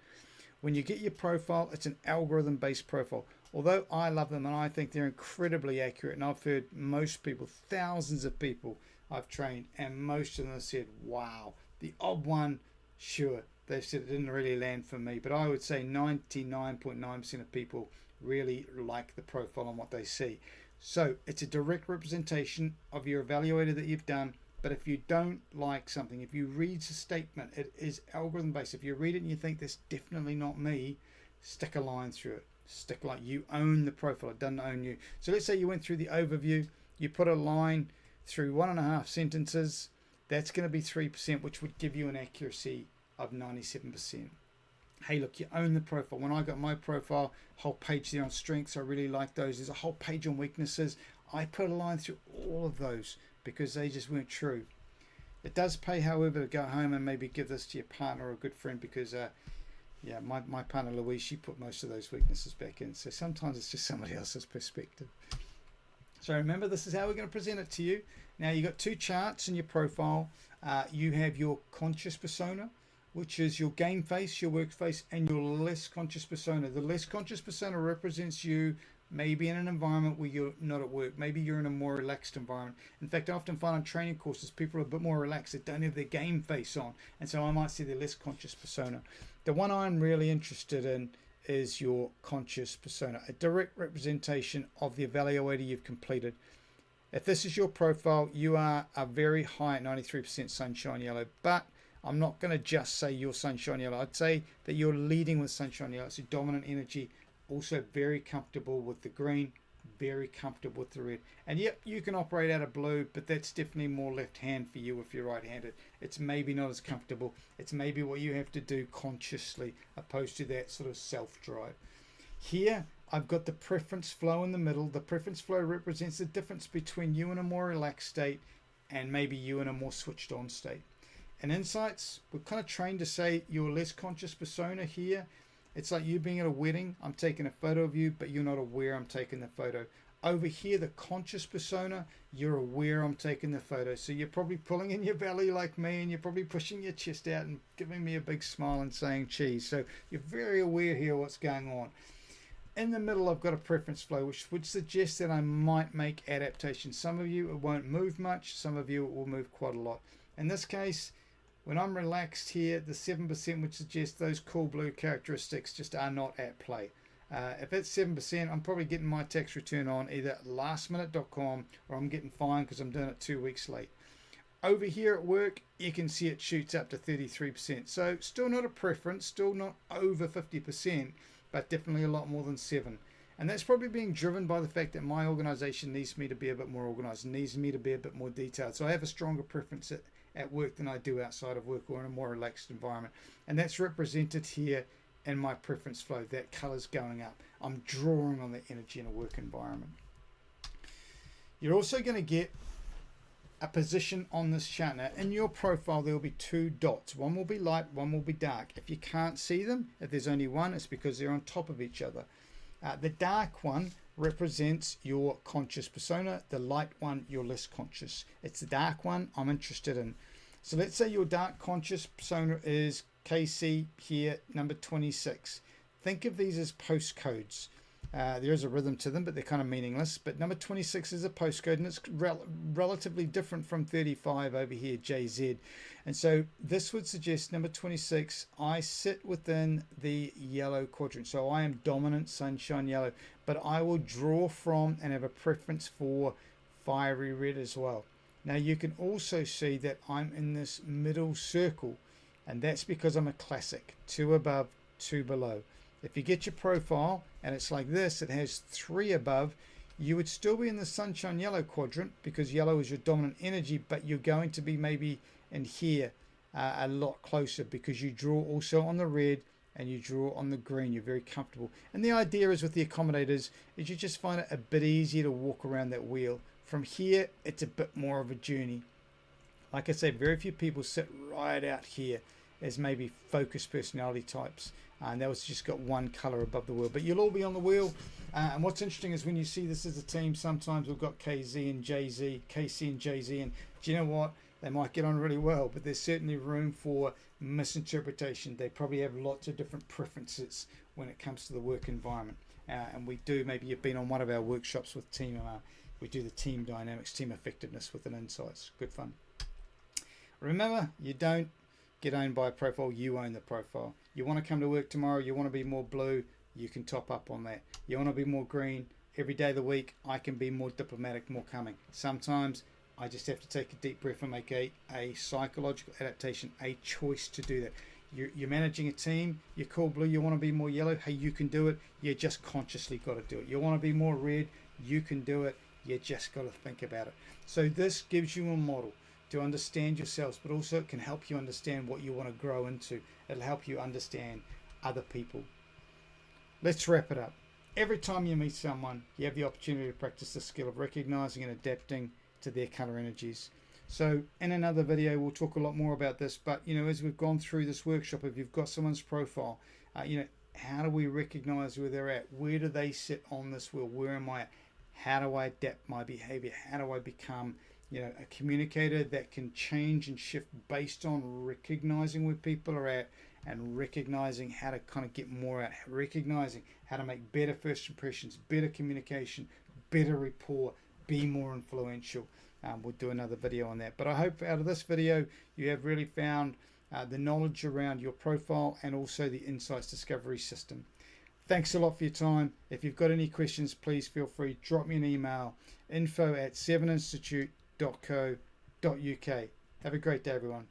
Speaker 1: When you get your profile, it's an algorithm-based profile. Although I love them and I think they're incredibly accurate, and I've heard most people, thousands of people I've trained, and most of them have said, wow. The odd one, sure, they've said it didn't really land for me, but I would say 99.9% of people really like the profile and what they see. So it's a direct representation of your evaluator that you've done. But if you don't like something, if you read a statement, it is algorithm based. If you read it and you think that's definitely not me, stick a line through it. Stick like you own the profile. It doesn't own you. So let's say you went through the overview You put a line through 1.5 sentences, that's going to be 3%, which would give you an accuracy of 97%. Hey, look, you own the profile. When I got my profile, whole page there on strengths, I really like those. There's a whole page on weaknesses. I put a line through all of those because they just weren't true. It does pay, however, to go home and maybe give this to your partner or a good friend because, yeah, my partner Louise, she put most of those weaknesses back in. So sometimes it's just somebody else's perspective. So remember, this is how we're going to present it to you. Now, you've got two charts in your profile. You have your conscious persona, which is your game face, your work face, and your less conscious persona. The less conscious persona represents you maybe in an environment where you're not at work. Maybe you're in a more relaxed environment. In fact, I often find on training courses, people are a bit more relaxed. They don't have their game face on. And so I might see their less conscious persona. The one I'm really interested in is your conscious persona, a direct representation of the evaluator you've completed. If this is your profile, you are a very high at 93% sunshine yellow, but I'm not going to just say you're sunshine yellow. I'd say that you're leading with sunshine yellow. It's a dominant energy, also very comfortable with the green, very comfortable with the red. And yep, you can operate out of blue, but that's definitely more left hand for you if you're right-handed. It's maybe not as comfortable. It's maybe what you have to do consciously opposed to that sort of self-drive. Here, I've got the preference flow in the middle. The preference flow represents the difference between you in a more relaxed state and maybe you in a more switched on state. And insights, we're kind of trained to say your less conscious persona here. It's like you being at a wedding. I'm taking a photo of you, but you're not aware I'm taking the photo. Over here, the conscious persona, you're aware I'm taking the photo. So you're probably pulling in your belly like me, and you're probably pushing your chest out and giving me a big smile and saying cheese. So you're very aware here what's going on. In the middle, I've got a preference flow, which would suggest that I might make adaptations. Some of you, it won't move much. Some of you, it will move quite a lot. In this case, when I'm relaxed here, the 7% would suggest those cool blue characteristics just are not at play. If it's 7%, I'm probably getting my tax return on either at lastminute.com or I'm getting fined because I'm doing it 2 weeks late. Over here at work, you can see it shoots up to 33%. So still not a preference, still not over 50%, but definitely a lot more than 7. And that's probably being driven by the fact that my organization needs me to be a bit more organized, needs me to be a bit more detailed. So I have a stronger preference at work than I do outside of work or in a more relaxed environment. And that's represented here in my preference flow. That color's going up. I'm drawing on the energy in a work environment. You're also going to get a position on this chart. Now, in your profile, there will be 2 dots. One will be light, one will be dark. If you can't see them, if there's only one, it's because they're on top of each other. The dark one represents your conscious persona. The light one, you're less conscious. It's the dark one I'm interested in. So let's say your dark conscious persona is KC here, number 26. Think of these as postcodes. There is a rhythm to them, but they're kind of meaningless. But number 26 is a postcode, and it's relatively different from 35 over here, JZ. And so this would suggest number 26, I sit within the yellow quadrant. So I am dominant sunshine yellow, but I will draw from and have a preference for fiery red as well. Now you can also see that I'm in this middle circle, and that's because I'm a classic, 2 above, 2 below. If you get your profile and it's like this, it has 3 above, you would still be in the sunshine yellow quadrant because yellow is your dominant energy, but you're going to be maybe in here a lot closer because you draw also on the red and you draw on the green. You're very comfortable. And the idea is with the accommodators is you just find it a bit easier to walk around that wheel. From here, it's a bit more of a journey. Like I said, very few people sit right out here as maybe focused personality types. And that was just got one color above the wheel, but you'll all be on the wheel. And what's interesting is when you see this as a team, sometimes we've got KC and JZ, and do you know what? They might get on really well, but there's certainly room for misinterpretation. They probably have lots of different preferences when it comes to the work environment. And we do, maybe you've been on one of our workshops with team, we do the team dynamics, team effectiveness within Insights. Good fun. Remember, you don't get owned by a profile, you own the profile. You want to come to work tomorrow, you want to be more blue, you can top up on that. You want to be more green, every day of the week, I can be more diplomatic, more calming. Sometimes I just have to take a deep breath and make a psychological adaptation, a choice to do that. You're managing a team, you're cool blue, you want to be more yellow, hey, you can do it. You just consciously got to do it. You want to be more red, you can do it. You just got to think about it. So this gives you a model to understand yourselves, but also it can help you understand what you want to grow into. It'll help you understand other people. Let's wrap it up. Every time you meet someone, you have the opportunity to practice the skill of recognizing and adapting to their color energies. So in another video, we'll talk a lot more about this, but as we've gone through this workshop, if you've got someone's profile, how do we recognize where they're at? Where do they sit on this wheel? Where am I at? How do I adapt my behavior? How do I become a communicator that can change and shift based on recognizing where people are at and recognizing how to kind of get more out, recognizing how to make better first impressions, better communication, better rapport, be more influential. We'll do another video on that. But I hope out of this video you have really found the knowledge around your profile and also the Insights Discovery System. Thanks a lot for your time. If you've got any questions, please feel free, drop me an email, info@7institute.co.uk. Have a great day, everyone.